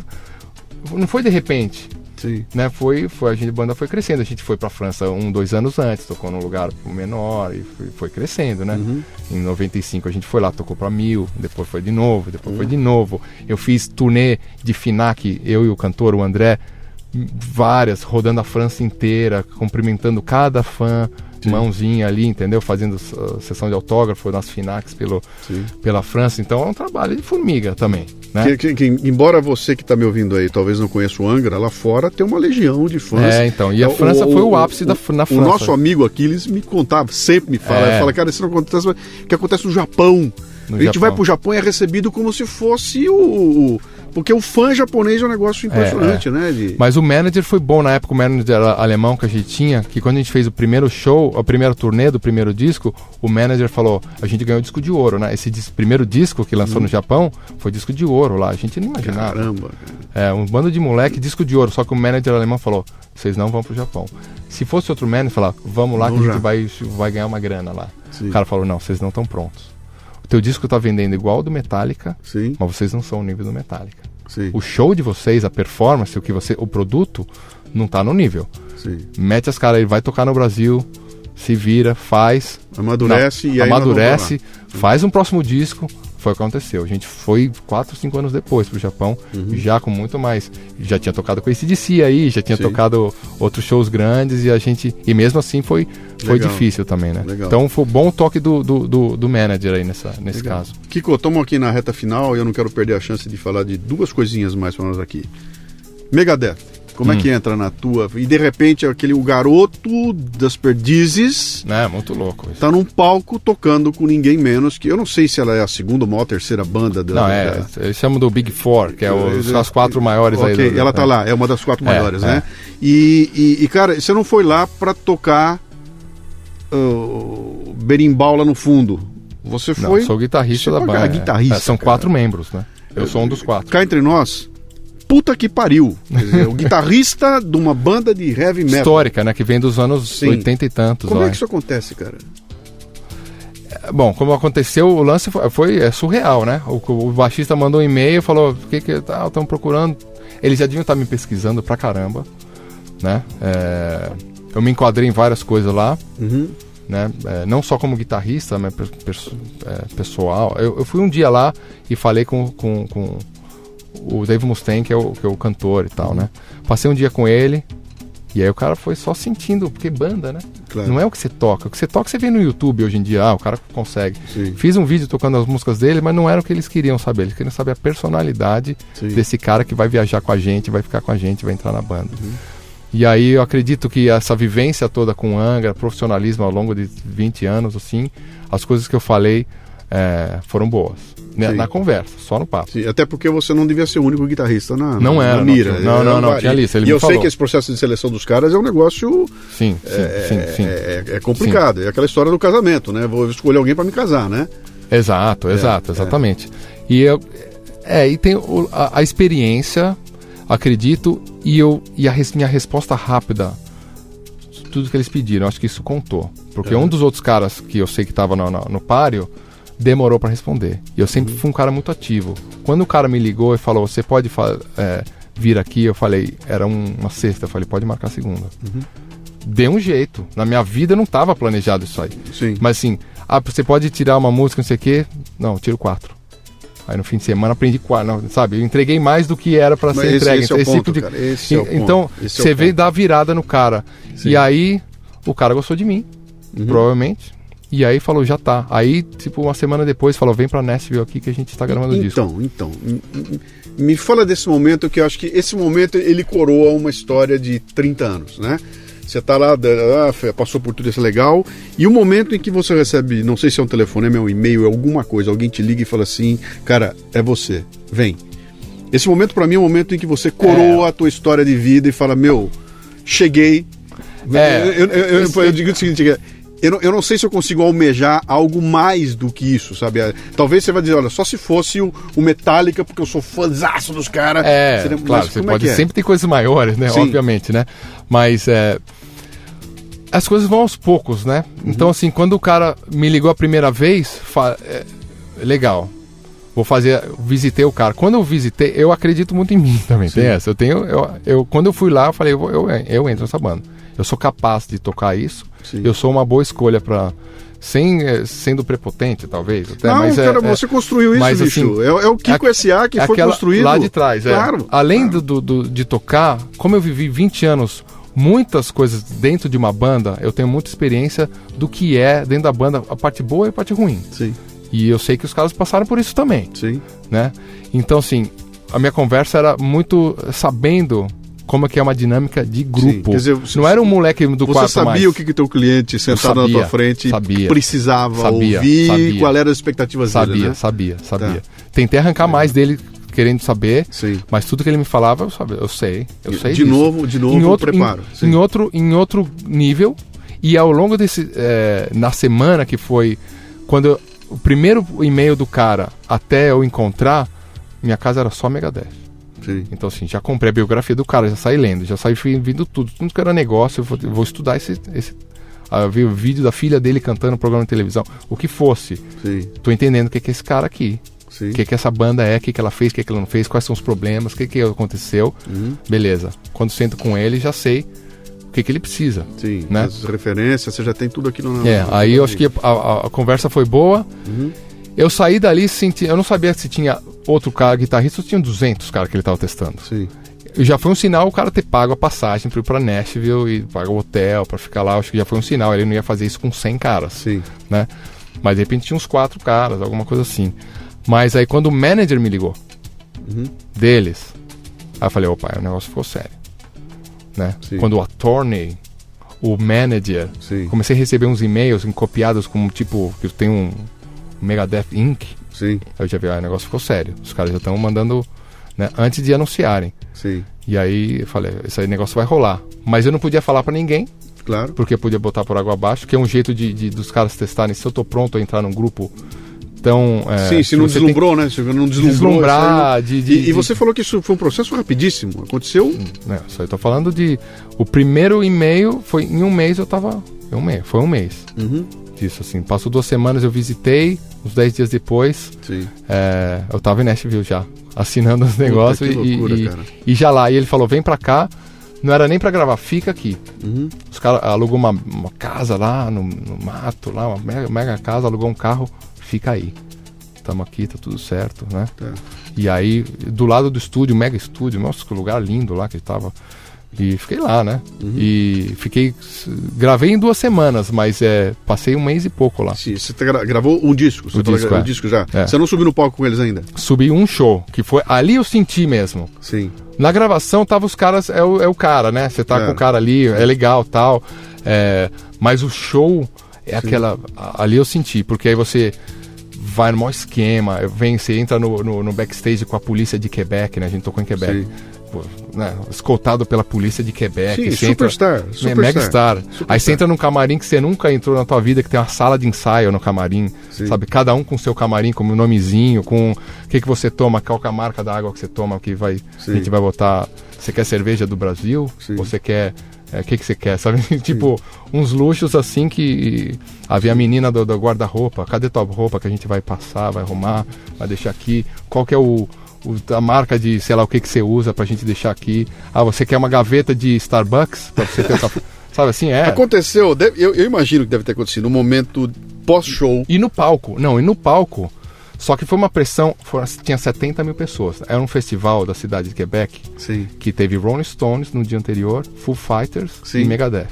não foi de repente.
Sim.
Né? A banda foi crescendo. A gente foi pra França 2 anos antes, tocou num lugar menor e foi crescendo, né? Em 95 a gente foi lá, tocou pra 1000, depois foi de novo, foi de novo. Eu fiz turnê de FINAC, eu e o cantor, o André, várias, rodando a França inteira, cumprimentando cada fã, mãozinha ali, entendeu? Fazendo sessão de autógrafo nas FINACs pela França. Então é um trabalho de formiga também, né?
Embora você que está me ouvindo aí talvez não conheça o Angra, lá fora tem uma legião de fãs.
Então, e a França foi o ápice na França.
O nosso amigo Aquiles me contava, sempre me fala, cara, isso não acontece, que acontece no Japão. A gente vai pro Japão e é recebido como se fosse porque o fã japonês é um negócio impressionante, né?
Mas o manager foi bom na época, o manager alemão que a gente tinha, que quando a gente fez o primeiro show, a primeira turnê do primeiro disco, o manager falou, a gente ganhou disco de ouro, né? Esse primeiro disco que lançou no Japão foi disco de ouro lá, a gente não imaginava.
Caramba,
um bando de moleque, disco de ouro, só que o manager alemão falou, vocês não vão pro Japão. Se fosse outro manager, falar, vamos lá que a gente vai ganhar uma grana lá. Sim. O cara falou, não, vocês não estão prontos. O teu disco tá vendendo igual ao do Metallica, mas vocês não são o nível do Metallica.
Sim.
O show de vocês, a performance, o produto, não tá no nível.
Sim.
Mete as caras aí, vai tocar no Brasil, se vira, faz.
Amadurece,
faz um próximo disco. Foi o que aconteceu. A gente foi 4, 5 anos depois pro Japão, já com muito mais. Já tinha tocado com esse AC/DC aí, já tinha tocado outros shows grandes e mesmo assim foi difícil também, né?
Legal.
Então foi bom o toque do manager aí nesse caso.
Kiko, estamos aqui na reta final e eu não quero perder a chance de falar de 2 coisinhas mais para nós aqui. Megadeth. Como é que entra na tua... E de repente o garoto das Perdizes...
Muito louco isso.
Tá num palco tocando com ninguém menos que... Eu não sei se ela é a segunda ou a terceira banda da...
Não, eles chamam do Big Four, que é as 4 maiores aí.
Ok, ela tá lá, é uma das 4 maiores, né? E, cara, você não foi lá pra tocar berimbau lá no fundo. Você foi...
Não, sou guitarrista da banda.
Guitarrista,
são 4 membros, né? Eu sou um dos 4.
Cá entre nós... Puta que pariu. Quer dizer, o guitarrista de uma banda de heavy metal.
Histórica, né? Que vem dos anos 80 e tantos.
Como é que isso acontece, cara?
Bom, como aconteceu, o lance foi surreal, né? O baixista mandou um e-mail e falou, o que estão procurando? Eles já deviam estar me pesquisando pra caramba, né? Eu me enquadrei em várias coisas lá. né? Não só como guitarrista, mas pessoal. Eu fui um dia lá e falei com o Dave Mustaine, que é o cantor e tal, né? Passei um dia com ele. E aí o cara foi só sentindo, porque banda, né?
Claro.
Não é o que você toca. O que você toca, você vê no YouTube hoje em dia. O cara consegue.
Sim.
Fiz um vídeo tocando as músicas dele, mas não era o que eles queriam saber. Eles queriam saber a personalidade
Sim.
desse cara que vai viajar com a gente, vai ficar com a gente, vai entrar na banda. E aí eu acredito que essa vivência toda com Angra, profissionalismo ao longo de 20 anos, assim, as coisas que eu falei foram boas. Né? Na conversa, só no papo.
Sim, até porque você não devia ser o único guitarrista na mira.
Não, tinha lista. Ele
e
me
eu
falou.
sei que esse processo de seleção dos caras é um negócio...
Sim.
É complicado. É aquela história do casamento, né? Vou escolher alguém para me casar, né?
Exatamente. E tem a experiência, acredito, e minha resposta rápida, tudo que eles pediram, acho que isso contou. Porque um dos outros caras que eu sei que estava no páreo demorou para responder. E eu sempre fui um cara muito ativo. Quando o cara me ligou e falou, você pode vir aqui, eu falei, era uma sexta, eu falei, pode marcar segunda. Deu um jeito. Na minha vida não estava planejado isso aí.
Sim.
Mas assim, você pode tirar uma música, não sei o quê. Não, tiro 4. Aí no fim de semana aprendi 4, sabe? Eu entreguei mais do que era para ser entregue.
Esse é o ponto, cara. Esse é o ponto.
Então, você veio dar a virada no cara. Sim. E aí, o cara gostou de mim, provavelmente. E aí falou, já tá. Aí, tipo, uma semana depois, falou, vem pra Nashville aqui que a gente tá gravando o disco.
Então, me fala desse momento, que eu acho que esse momento ele coroa uma história de 30 anos, né? Você tá lá, passou por tudo isso legal, e o momento em que você recebe, não sei se é um telefonema, é um e-mail, é alguma coisa, alguém te liga e fala assim, cara, é você, vem. Esse momento pra mim é um momento em que você coroa a tua história de vida e fala, meu, cheguei. Eu digo o seguinte, eu não sei se eu consigo almejar algo mais do que isso, sabe? Talvez você vai dizer, olha, só se fosse o Metallica, porque eu sou fãzaço dos caras.
Claro, você pode sempre ter coisas maiores, né? Sim. Obviamente, né? Mas as coisas vão aos poucos, né? Então, assim, quando o cara me ligou a primeira vez, legal, visitei o cara. Quando eu visitei, eu acredito muito em mim também. Sim. Tem essa. Quando eu fui lá, eu falei, eu entro nessa banda. Eu sou capaz de tocar isso. Sim. Eu sou uma boa escolha para... sendo prepotente, talvez. Até,
não, cara, você construiu isso, mas, bicho. Assim, é o Kiko S.A. que foi construído.
Lá de trás, claro. Além de tocar, como eu vivi 20 anos, muitas coisas dentro de uma banda, eu tenho muita experiência do que é dentro da banda, a parte boa e a parte ruim.
Sim.
E eu sei que os caras passaram por isso também.
Sim.
Né? Então, assim, a minha conversa era muito sabendo... como é que é uma dinâmica de grupo. Quer dizer, não era um moleque do quarto mais.
Você sabia o que o teu cliente sentado na tua frente precisava ouvir, qual era as expectativas dele, né? Sabia.
Tá. Tentei arrancar mais dele, querendo saber, mas tudo que ele me falava, eu sei
de
disso.
novo, preparo.
Em outro nível, e ao longo desse... na semana que foi... quando o primeiro e-mail do cara, até eu encontrar, minha casa era só Megadeth.
Sim.
Então, assim, já comprei a biografia do cara, já saí lendo, já saí vindo tudo que era negócio, eu vou estudar ver o vídeo da filha dele cantando no programa de televisão, o que fosse.
Sim.
Tô entendendo o que é esse cara aqui, o que essa banda é, o que ela fez, o que ela não fez, quais são os problemas, o que aconteceu. Beleza, quando sento com ele, já sei o que ele precisa.
Sim,
né?
As referências, você já tem tudo aqui no...
aí eu acho que a conversa foi boa. Eu saí dali, eu não sabia se tinha outro cara, guitarrista, tinha 200 caras que ele estava testando.
Sim.
Já foi um sinal o cara ter pago a passagem para ir para Nashville e pagar o hotel para ficar lá. Acho que já foi um sinal, ele não ia fazer isso com 100 caras.
Sim.
Né? Mas de repente tinha uns 4 caras, alguma coisa assim. Mas aí quando o manager me ligou, deles, aí eu falei, opa, o negócio ficou sério. Né? Quando o attorney, o manager, comecei a receber uns e-mails copiados como tipo, que tem um Megadeth Inc.
Sim.
Eu já vi, o negócio ficou sério. Os caras já estão mandando, né, antes de anunciarem.
Sim.
E aí eu falei, esse aí negócio vai rolar. Mas eu não podia falar pra ninguém.
Claro.
Porque eu podia botar por água abaixo, que é um jeito dos caras testarem se eu tô pronto a entrar num grupo tão...
Sim, se não deslumbrou, né? Se não
deslumbrar...
E você falou que isso foi um processo rapidíssimo. Aconteceu...
Só eu tô falando de... O primeiro e-mail foi em um mês, foi um mês. Disso, assim. Passou 2 semanas, eu visitei, uns 10 dias depois, eu tava em Nashville já, assinando os negócios.
Puta, que loucura, cara.
E já lá, e ele falou, vem pra cá, Não era nem pra gravar, fica aqui.
Uhum.
Os caras alugou uma casa lá no mato, lá, uma mega casa, alugou um carro, fica aí. Tamo aqui, tá tudo certo, né?
Tá.
E aí, do lado do estúdio, mega estúdio, nossa, que lugar lindo lá que tava. E fiquei lá, né? E gravei em 2 semanas, mas passei 1 mês e pouco lá.
Sim, você gravou um disco,
O disco,
um disco já.
É.
Você não subiu no palco com eles ainda?
Subi um show, que foi, ali eu senti mesmo.
Sim.
Na gravação tava os caras, é o cara, né? Você tá com o cara ali, é legal, tal. Mas o show é aquela, ali eu senti, porque aí você vai no maior esquema, você entra no backstage com a polícia de Quebec, né? A gente tocou em Quebec.
Sim.
Pô, né, escoltado pela polícia de Quebec.
Sim,
você
superstar.
Mega star. Aí você entra num camarim que você nunca entrou na tua vida, que tem uma sala de ensaio no camarim, sabe? Cada um com seu camarim, com o nomezinho, com o que você toma, qual que é a marca da água que você toma, que a gente vai botar. Você quer cerveja do Brasil? Ou você quer... O que você quer, sabe? Tipo, uns luxos assim que havia a menina do guarda-roupa. Cadê tua roupa que a gente vai passar, vai arrumar, vai deixar aqui? Qual que é a marca de, sei lá, o que você usa pra gente deixar aqui? Ah, você quer uma gaveta de Starbucks pra você ter o café? Sabe assim,
Aconteceu, eu imagino que deve ter acontecido no momento pós-show.
E no palco, só que foi uma pressão, tinha 70 mil pessoas. Era um festival da cidade de Quebec, que teve Rolling Stones no dia anterior, Foo Fighters e Megadeth.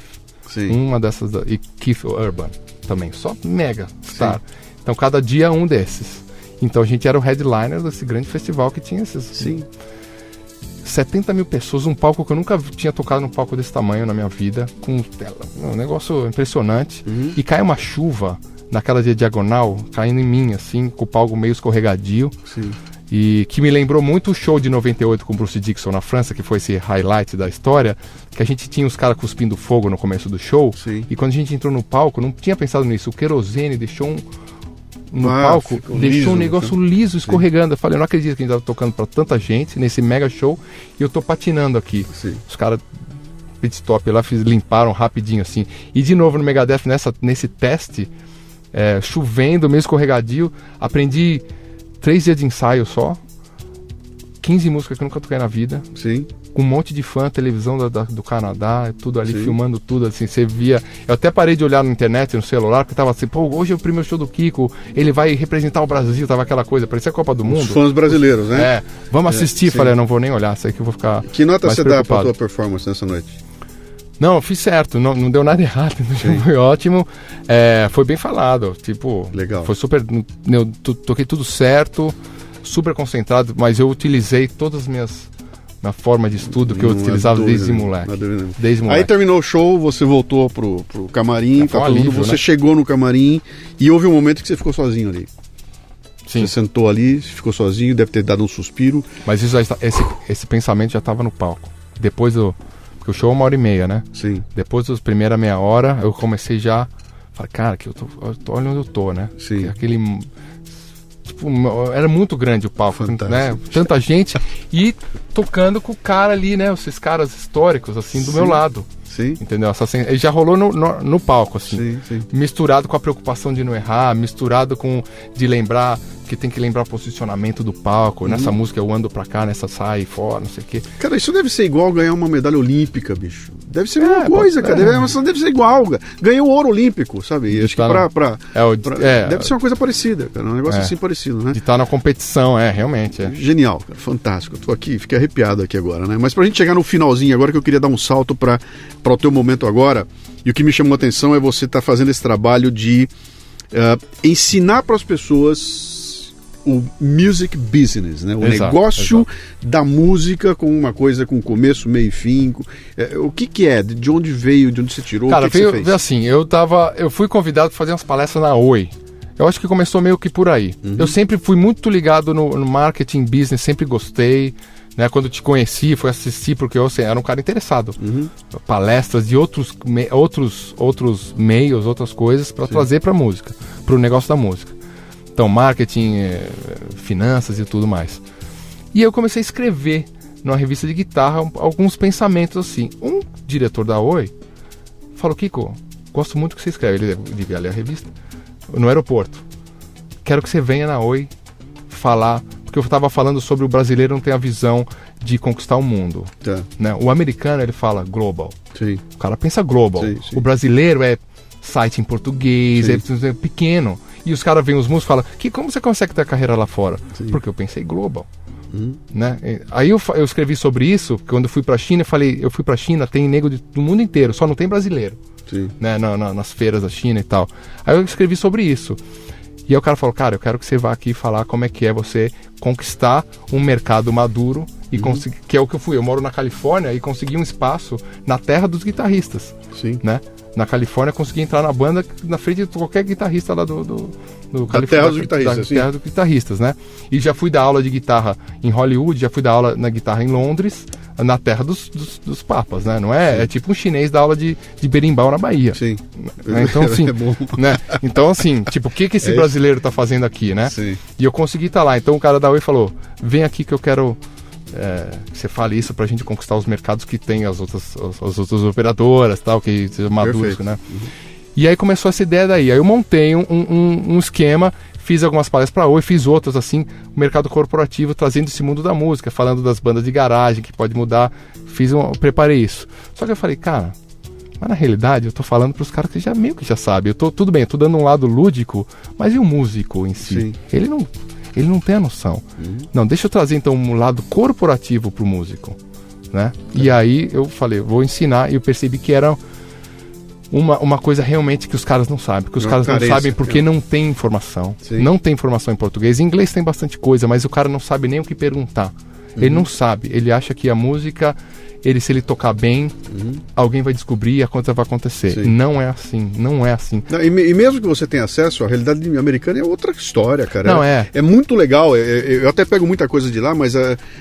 Uma dessas, e Keith Urban também, só mega star. Então cada dia um desses. Então a gente era o headliner desse grande festival que tinha esses 70 mil pessoas, um palco que eu nunca tinha tocado num palco desse tamanho na minha vida, com um negócio impressionante. E cai uma chuva naquela diagonal, caindo em mim, assim, com o palco meio escorregadio. E que me lembrou muito o show de 98 com o Bruce Dickinson na França, que foi esse highlight da história, que a gente tinha os caras cuspindo fogo no começo do show. E quando a gente entrou no palco, não tinha pensado nisso, o querosene deixou no palco, deixou um negócio liso, escorregando. Eu falei, eu não acredito que a gente tava tocando pra tanta gente nesse mega show e eu tô patinando aqui. Os caras pit stop lá, limparam rapidinho assim. E de novo no Megadeth, nesse teste, chovendo, meio escorregadio, aprendi 3 dias de ensaio só, 15 músicas que eu nunca toquei na vida. Com um monte de fã, televisão do Canadá, tudo ali, filmando tudo, assim, você via... Eu até parei de olhar na internet, no celular, porque tava assim, pô, hoje é o primeiro show do Kiko, ele vai representar o Brasil, tava aquela coisa, parecia a Copa do Mundo.
Os fãs brasileiros, né?
Vamos assistir, falei, eu não vou nem olhar, isso aí que eu vou ficar
Que nota
mais
você
preocupado.
dá pra tua performance nessa noite?
Não, eu fiz certo, não deu nada errado, foi ótimo, foi bem falado, tipo...
Legal.
Foi super... Eu toquei tudo certo, super concentrado, mas eu utilizei todas as minha forma de estudo que eu utilizava desde moleque.
Aí terminou o show, você voltou pro camarim, tá
alívio,
você
né?
chegou no camarim e houve um momento que você ficou sozinho ali.
Sim.
Você sentou ali, ficou sozinho, deve ter dado um suspiro.
Mas esse pensamento já estava no palco. Depois porque o show é 1h30, né? Depois das primeiras meia hora, eu comecei já... Falei, cara, que eu tô olha onde eu tô, né? Aquele... Tipo, era muito grande o palco, né? Tanta gente e tocando com o cara ali, né? Esses caras históricos, assim, do meu lado. Entendeu? Ele já rolou no palco, assim. Misturado com a preocupação de não errar, misturado com de lembrar que tem que lembrar o posicionamento do palco. Nessa música eu ando pra cá, nessa sai fora, não sei o quê.
Cara, isso deve ser igual ganhar uma medalha olímpica, bicho. Deve ser a mesma coisa, cara. Deve ser igual. Ganhou o ouro olímpico, sabe? Acho que deve ser uma coisa parecida, cara. Um negócio assim parecido, né?
De estar na competição, realmente.
Genial, cara. Fantástico. Eu tô aqui, fiquei arrepiado aqui agora, né? Mas pra gente chegar no finalzinho agora, que eu queria dar um salto para o teu momento agora, e o que me chamou a atenção é você estar fazendo esse trabalho de ensinar para as pessoas o music business, né? O negócio da música com uma coisa com começo, meio e fim. O que é? De onde veio? De onde você tirou?
Cara,
o que você fez?
Assim, eu fui convidado para fazer umas palestras na Oi. Eu acho que começou meio que por aí. Eu sempre fui muito ligado no marketing business, sempre gostei. Né, quando te conheci, fui assistir porque eu era um cara interessado. Palestras de outros meios, outras coisas para trazer para música, para o negócio da música. Então, marketing, finanças e tudo mais. E eu comecei a escrever numa revista de guitarra alguns pensamentos assim. Um diretor da Oi falou, Kiko, gosto muito do que você escreve. Ele devia ler a revista. No aeroporto. Quero que você venha na Oi falar... Porque eu estava falando sobre o brasileiro não ter a visão de conquistar o mundo.
Tá.
Né? O americano, ele fala global.
Sim.
O cara pensa global.
Sim, sim.
O brasileiro é site em português, é pequeno. E os caras veem os músicos e falam, como você consegue ter a carreira lá fora?
Sim.
Porque eu pensei global. Né? Aí eu escrevi sobre isso, quando eu fui pra China, eu fui pra China, tem nego do mundo inteiro, só não tem brasileiro.
Sim.
Né? Nas feiras da China e tal. Aí eu escrevi sobre isso. E aí o cara falou, cara, eu quero que você vá aqui falar como é que é você conquistar um mercado maduro e conseguir, que é o que eu fui. Eu moro na Califórnia e consegui um espaço na terra dos guitarristas.
Sim.
Né? Na Califórnia consegui entrar na banda na frente de qualquer guitarrista lá do
terra dos guitarristas, sim.
Terra dos guitarristas, né? E já fui dar aula de guitarra em Hollywood, já fui dar aula na guitarra em Londres, na terra dos papas, né? Não é? É tipo um chinês dar aula de berimbau na Bahia.
Sim.
Né? Então, assim,
É bom.
né? Então, assim, tipo, o que esse brasileiro tá fazendo aqui, né?
Sim.
E eu consegui estar lá. Então o cara da Oi falou, vem aqui que eu quero que você fale isso pra gente conquistar os mercados que tem as outras operadoras, tal, que sejam maduros,
Perfeito.
né? E aí começou essa ideia daí. Aí eu montei um esquema, fiz algumas palestras pra Oi, fiz outras, assim, o mercado corporativo, trazendo esse mundo da música, falando das bandas de garagem, que pode mudar. Preparei isso. Só que eu falei, cara, mas na realidade eu tô falando pros caras que meio que já sabem. Tudo bem, eu tô dando um lado lúdico, mas e o músico em si?
Sim.
Ele não tem a noção. Não, deixa eu trazer então um lado corporativo pro músico, né? E aí eu falei, vou ensinar, e eu percebi que era uma coisa realmente que os caras não sabem, que os caras não sabem porque não tem informação.
Sim.
Não tem informação em português. Em inglês tem bastante coisa, mas o cara não sabe nem o que perguntar. Ele não sabe, ele acha que a música, se ele tocar bem, alguém vai descobrir e a coisa vai acontecer.
Sim.
Não é assim, não é assim.
Não, e mesmo que você tenha acesso, a realidade americana é outra história, cara.
Não,
é muito legal. Eu até pego muita coisa de lá, mas,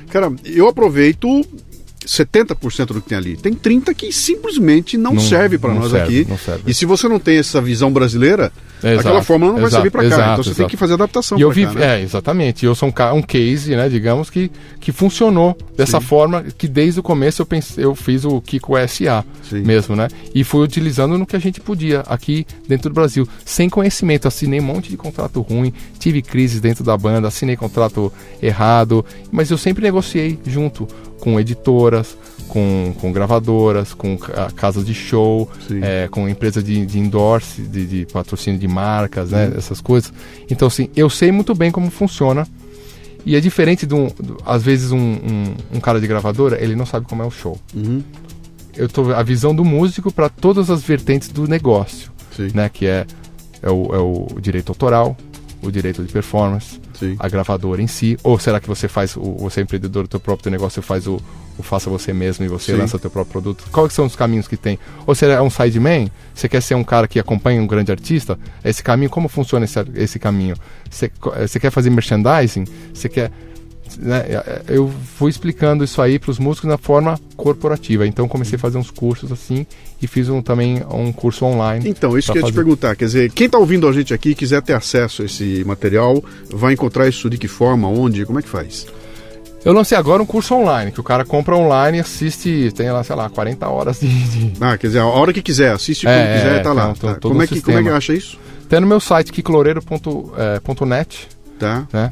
cara, eu aproveito 70% do que tem ali. Tem 30% que simplesmente não serve para nós aqui.
Não serve.
E se você não tem essa visão brasileira, aquela fórmula não vai servir para cá. Então você tem que fazer adaptação para cá, né?
Exatamente. Eu sou um case, né, digamos, que funcionou dessa forma, que desde o começo eu fiz o Kiko SA mesmo, né? E fui utilizando no que a gente podia aqui dentro do Brasil, sem conhecimento. Assinei um monte de contrato ruim, tive crises dentro da banda, assinei contrato errado, mas eu sempre negociei junto com editoras, com gravadoras, com casas de show, com empresas de endorse, de patrocínio de marcas, né, essas coisas. Então, assim, eu sei muito bem como funciona. E é diferente às vezes um cara de gravadora, ele não sabe como é o show. Eu tô a visão do músico para todas as vertentes do negócio, né, que é o direito autoral, o direito de performance, a gravadora em si, ou será que você é empreendedor do teu próprio negócio, você faz o faça você mesmo e você lança o teu próprio produto? Quais são os caminhos que tem? Ou você é um sideman, você quer ser um cara que acompanha um grande artista, esse caminho, como funciona esse caminho? Você quer fazer merchandising? Você quer... Né? Eu fui explicando isso aí para os músicos na forma corporativa. Então comecei a fazer uns cursos assim e fiz também um curso online.
Então, isso que eu ia te perguntar, quer dizer, quem está ouvindo a gente aqui e quiser ter acesso a esse material, vai encontrar isso de que forma, onde, como é que faz?
Eu lancei agora um curso online, que o cara compra online e assiste, tem lá, sei lá, 40 horas de...
quer dizer, a hora que quiser, assiste quando quiser, tá lá. Como é que acha isso?
Tem no meu site, kikloureiro.net.
Tá.
Né?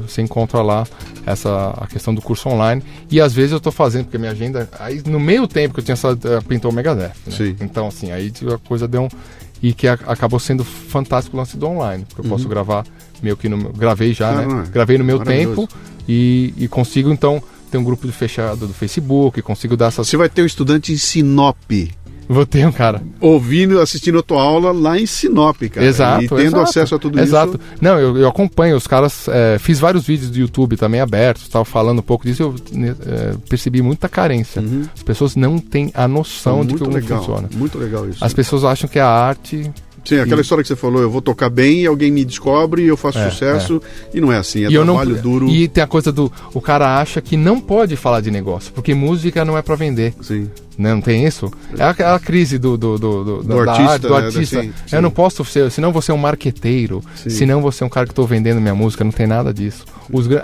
Você encontra lá a questão do curso online. E às vezes eu tô fazendo, porque minha agenda, aí no meio tempo que eu tinha pintou o Megadeth, né? Então assim, aí a coisa deu e que acabou sendo fantástico o lance do online, porque eu posso gravar meio que gravei já, né? Gravei no meu tempo e consigo então ter um grupo fechado do Facebook, consigo dar essas...
Você vai ter um estudante em Sinop.
Vou ter um cara.
Assistindo a tua aula lá em Sinop, cara.
Exato.
E tendo acesso a tudo isso.
Exato. Não, eu acompanho os caras, fiz vários vídeos do YouTube também abertos, estava falando um pouco disso, eu percebi muita carência. As pessoas não têm a noção de como funciona.
Muito legal isso.
As pessoas acham que a arte...
Sim, aquela história que você falou, eu vou tocar bem e alguém me descobre e eu faço sucesso, e não é assim, trabalho duro.
E tem a coisa o cara acha que não pode falar de negócio, porque música não é para vender.
Sim.
Não tem isso? É a crise do artista.
Sim.
Eu não posso ser, senão você é um marqueteiro, senão você é um cara que estou vendendo minha música, não tem nada disso.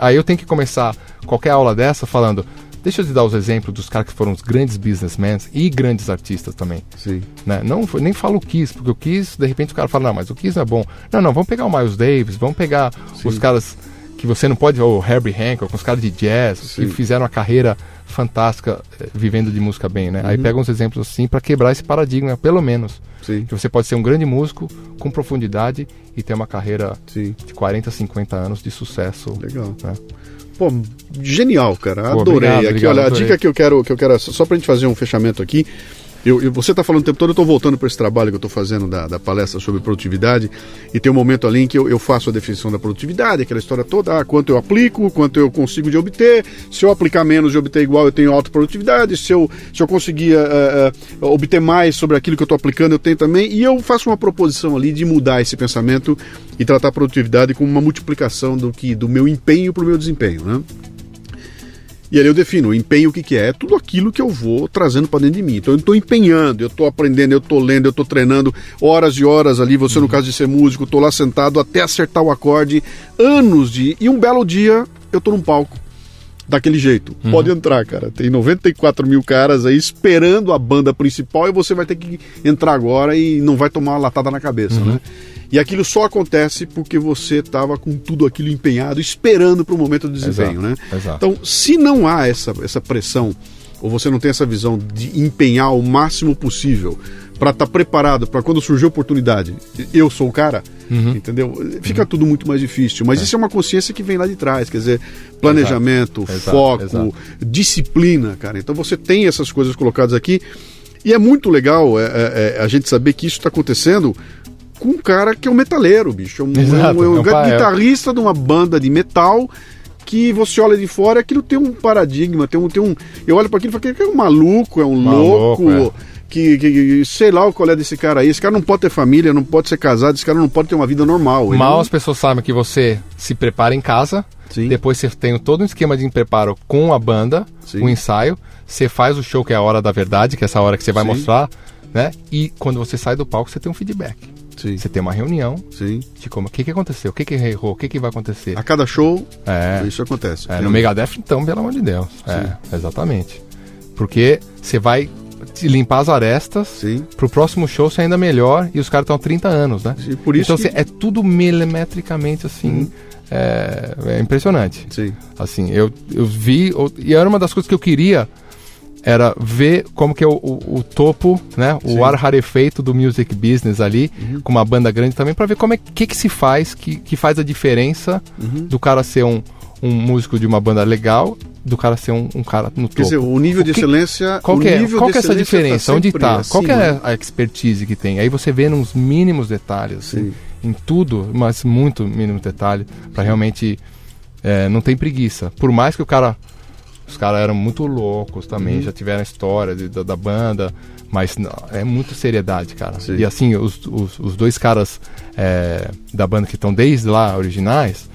Aí eu tenho que começar qualquer aula dessa falando... Deixa eu te dar os exemplos dos caras que foram os grandes businessmen e grandes artistas também.
Sim.
Né? Nem falo o Kiss, porque o Kiss, de repente o cara fala, não, mas o Kiss não é bom. Não, vamos pegar o Miles Davis, vamos pegar os caras que você não pode, o Herbie Hancock, com os caras de jazz,
Sim.
que fizeram uma carreira fantástica vivendo de música bem, né? Aí pega uns exemplos assim para quebrar esse paradigma, pelo menos.
Sim.
Que você pode ser um grande músico com profundidade e ter uma carreira
Sim.
de 40, 50 anos de sucesso.
Legal.
Né?
Pô, genial, cara.
Pô,
Adorei.
obrigado,
Aqui,
obrigado,
olha,
adorei.
a dica que eu quero só pra gente fazer um fechamento aqui. Você está falando o tempo todo, eu estou voltando para esse trabalho que eu estou fazendo da palestra sobre produtividade, e tem um momento ali em que eu faço a definição da produtividade, aquela história toda, quanto eu aplico, quanto eu consigo de obter, se eu aplicar menos e obter igual, eu tenho alta produtividade, se eu conseguir obter mais sobre aquilo que eu estou aplicando, eu tenho também, e eu faço uma proposição ali de mudar esse pensamento e tratar a produtividade como uma multiplicação do meu empenho para o meu desempenho, né? E ali eu defino o empenho, o que é? É tudo aquilo que eu vou trazendo para dentro de mim. Então eu estou empenhando, eu estou aprendendo, eu estou lendo, eu estou treinando horas e horas ali. Você, no caso de ser músico, estou lá sentado até acertar o acorde, e um belo dia eu estou num palco daquele jeito. Pode entrar, cara. Tem 94 mil caras aí esperando a banda principal e você vai ter que entrar agora e não vai tomar uma latada na cabeça, né? E aquilo só acontece porque você estava com tudo aquilo empenhado, esperando para o momento do desempenho, né?
Exato.
Então, se não há essa pressão, ou você não tem essa visão de empenhar o máximo possível para estar preparado para quando surgir a oportunidade, eu sou o cara, entendeu? Fica tudo muito mais difícil. Mas isso é uma consciência que vem lá de trás, quer dizer, planejamento, foco, disciplina, cara. Então você tem essas coisas colocadas aqui e é muito legal a gente saber que isso está acontecendo com um cara que é um metaleiro, bicho. Um guitarrista de uma banda de metal que você olha de fora, aquilo tem um paradigma, eu olho para aquilo e falo que é um maluco, é um louco, que sei lá qual é desse cara aí. Esse cara não pode ter família, não pode ser casado, esse cara não pode ter uma vida normal.
As pessoas sabem que você se prepara em casa,
Sim.
Depois você tem todo um esquema de preparo com a banda,
Sim.
o ensaio, você faz o show, que é a hora da verdade, que é essa hora que você vai
Sim.
mostrar, né? E quando você sai do palco, você tem um feedback.
Sim.
Você tem uma reunião
Sim.
de como, o que aconteceu, o que errou, o que vai acontecer.
A cada show,
É.
isso acontece.
No Megadeth, então, pelo amor de Deus. Exatamente. Porque você vai limpar as arestas,
Sim.
pro próximo show ser ainda melhor, e os caras estão há 30 anos, né?
Sim, por isso
então, assim, é tudo milimetricamente, assim, é impressionante.
Sim.
Assim, eu vi, e era uma das coisas que eu queria, era ver como que é o topo, né? O ar rarefeito do music business ali, com uma banda grande também, para ver como é que se faz, que faz a diferença do cara ser um músico de uma banda legal, do cara ser um cara no topo.
Quer dizer, o nível de excelência...
Qual que é essa
excelência
diferença? Onde está? Qual que é
acima.
a expertise que tem? Aí você vê nos mínimos detalhes, assim, em tudo, mas muito mínimo detalhe, para realmente não tem preguiça. Por mais que os caras eram muito loucos também, já tiveram a história da banda, mas não, é muita seriedade, cara.
Sim.
E assim, os dois caras da banda que estão desde lá, originais,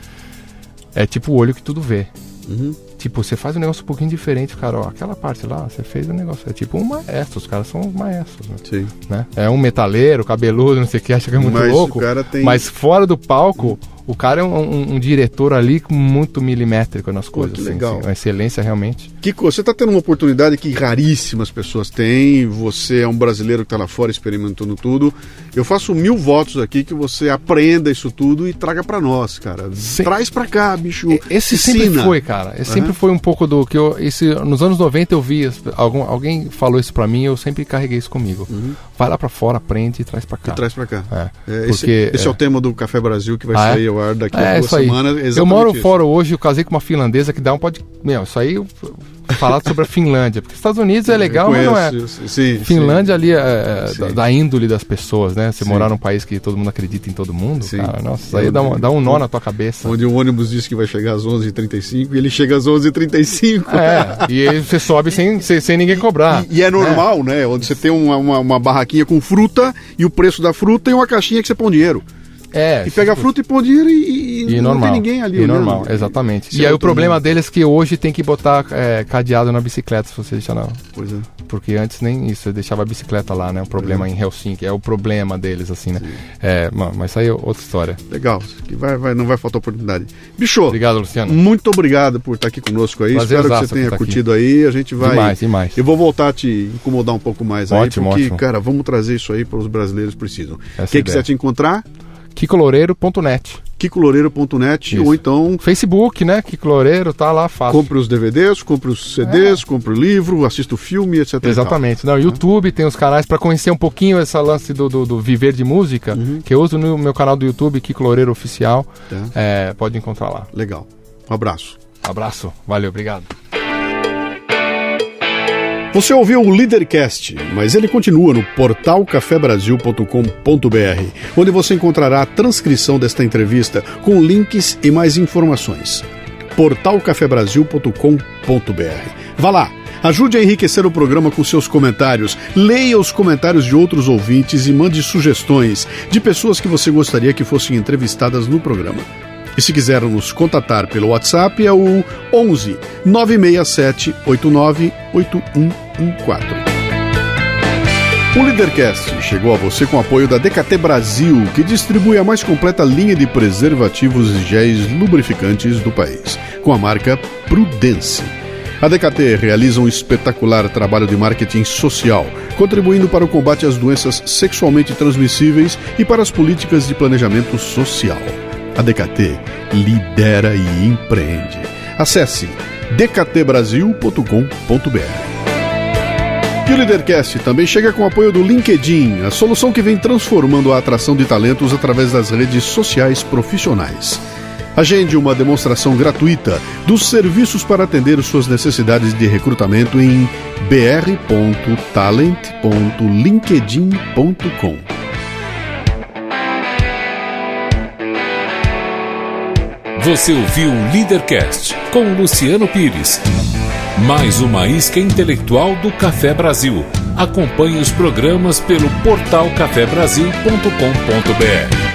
é tipo o olho que tudo vê. Tipo, você faz um negócio um pouquinho diferente, cara, ó, aquela parte lá, você fez um negócio, é tipo um maestro, os caras são os maestros, né?
Sim.
Né? É um metaleiro, cabeludo, não sei o que, acha que é muito
Mas
louco,
o cara tem...
mas fora do palco, o cara é um diretor ali muito milimétrico nas coisas.
que
assim,
legal.
assim, uma excelência realmente.
Kiko, você está tendo uma oportunidade que raríssimas pessoas têm. Você é um brasileiro que está lá fora experimentando tudo. Eu faço 1000 votos aqui que você aprenda isso tudo e traga para nós, cara. Traz para cá, bicho.
Esse
ensina.
sempre foi, cara. Esse sempre foi um pouco do que nos anos 90 eu vi, alguém falou isso para mim, eu sempre carreguei isso comigo. Vai lá para fora, aprende e traz para cá.
E traz para cá.
Porque,
esse é o tema do Café Brasil que vai sair ao ar daqui a 2
isso aí.
semanas.
Eu moro fora hoje, eu casei com uma finlandesa que dá um isso aí falar sobre a Finlândia, porque Estados Unidos é legal, mas não é.
Sim,
Finlândia ali
Sim.
da índole das pessoas, né? Você
Sim.
morar num país que todo mundo acredita em todo mundo,
Sim.
cara, nossa, isso aí dá um nó na tua cabeça.
Onde o ônibus diz que vai chegar às 11h35 e ele chega às 11h35.
E aí você sobe sem ninguém cobrar.
E é normal, né? Onde você tem uma barraquinha com fruta e o preço da fruta e uma caixinha que você põe dinheiro. E pega a fruta e põe dinheiro e não
normal,
tem ninguém ali.
E normal, exatamente.
Isso
e
é
aí o
outro
problema
mundo.
deles é que hoje tem que botar cadeado na bicicleta se você deixar
Pois é.
Porque antes nem isso, você deixava a bicicleta lá, né? O problema em Helsinki, é o problema deles, assim, né? Mas isso aí é outra história.
Legal, que não vai faltar oportunidade. Bicho,
Obrigado, Luciano.
muito obrigado por estar aqui conosco aí. Espero que você tenha curtido aí. A gente vai...
Demais.
Eu vou voltar a te incomodar um pouco mais aí,
Ótimo,
porque,
ótimo.
cara, vamos trazer isso aí para os brasileiros precisam.
Essa
Quem
ideia.
quiser te encontrar...
KikoLoureiro.net.
KikoLoureiro.net,
Isso.
ou então
Facebook, né? Kiko Loureiro, tá lá fácil.
compre os DVDs, compre os CDs, compre o livro, assista o filme, etc.
Exatamente. No YouTube tem os canais para conhecer um pouquinho essa lance do viver de música, que eu uso no meu canal do YouTube, Kiko Loureiro Oficial.
Tá.
Pode encontrar lá.
Legal. Um abraço.
Abraço. Valeu, obrigado.
Você ouviu o Leadercast, mas ele continua no portal cafebrasil.com.br, onde você encontrará a transcrição desta entrevista com links e mais informações. portalcafebrasil.com.br. Vá lá, ajude a enriquecer o programa com seus comentários, leia os comentários de outros ouvintes e mande sugestões de pessoas que você gostaria que fossem entrevistadas no programa. E se quiser nos contatar pelo WhatsApp é o 11 967 89 8114. O Leadercast chegou a você com o apoio da DKT Brasil, que distribui a mais completa linha de preservativos e géis lubrificantes do país, com a marca Prudence. A DKT realiza um espetacular trabalho de marketing social, contribuindo para o combate às doenças sexualmente transmissíveis e para as políticas de planejamento social. A DKT lidera e empreende. Acesse dktbrasil.com.br. E o Leadercast também chega com o apoio do LinkedIn, a solução que vem transformando a atração de talentos através das redes sociais profissionais. Agende uma demonstração gratuita dos serviços para atender suas necessidades de recrutamento em br.talent.linkedin.com.
Você ouviu o Leadercast com Luciano Pires. Mais uma isca intelectual do Café Brasil. Acompanhe os programas pelo portal cafebrasil.com.br.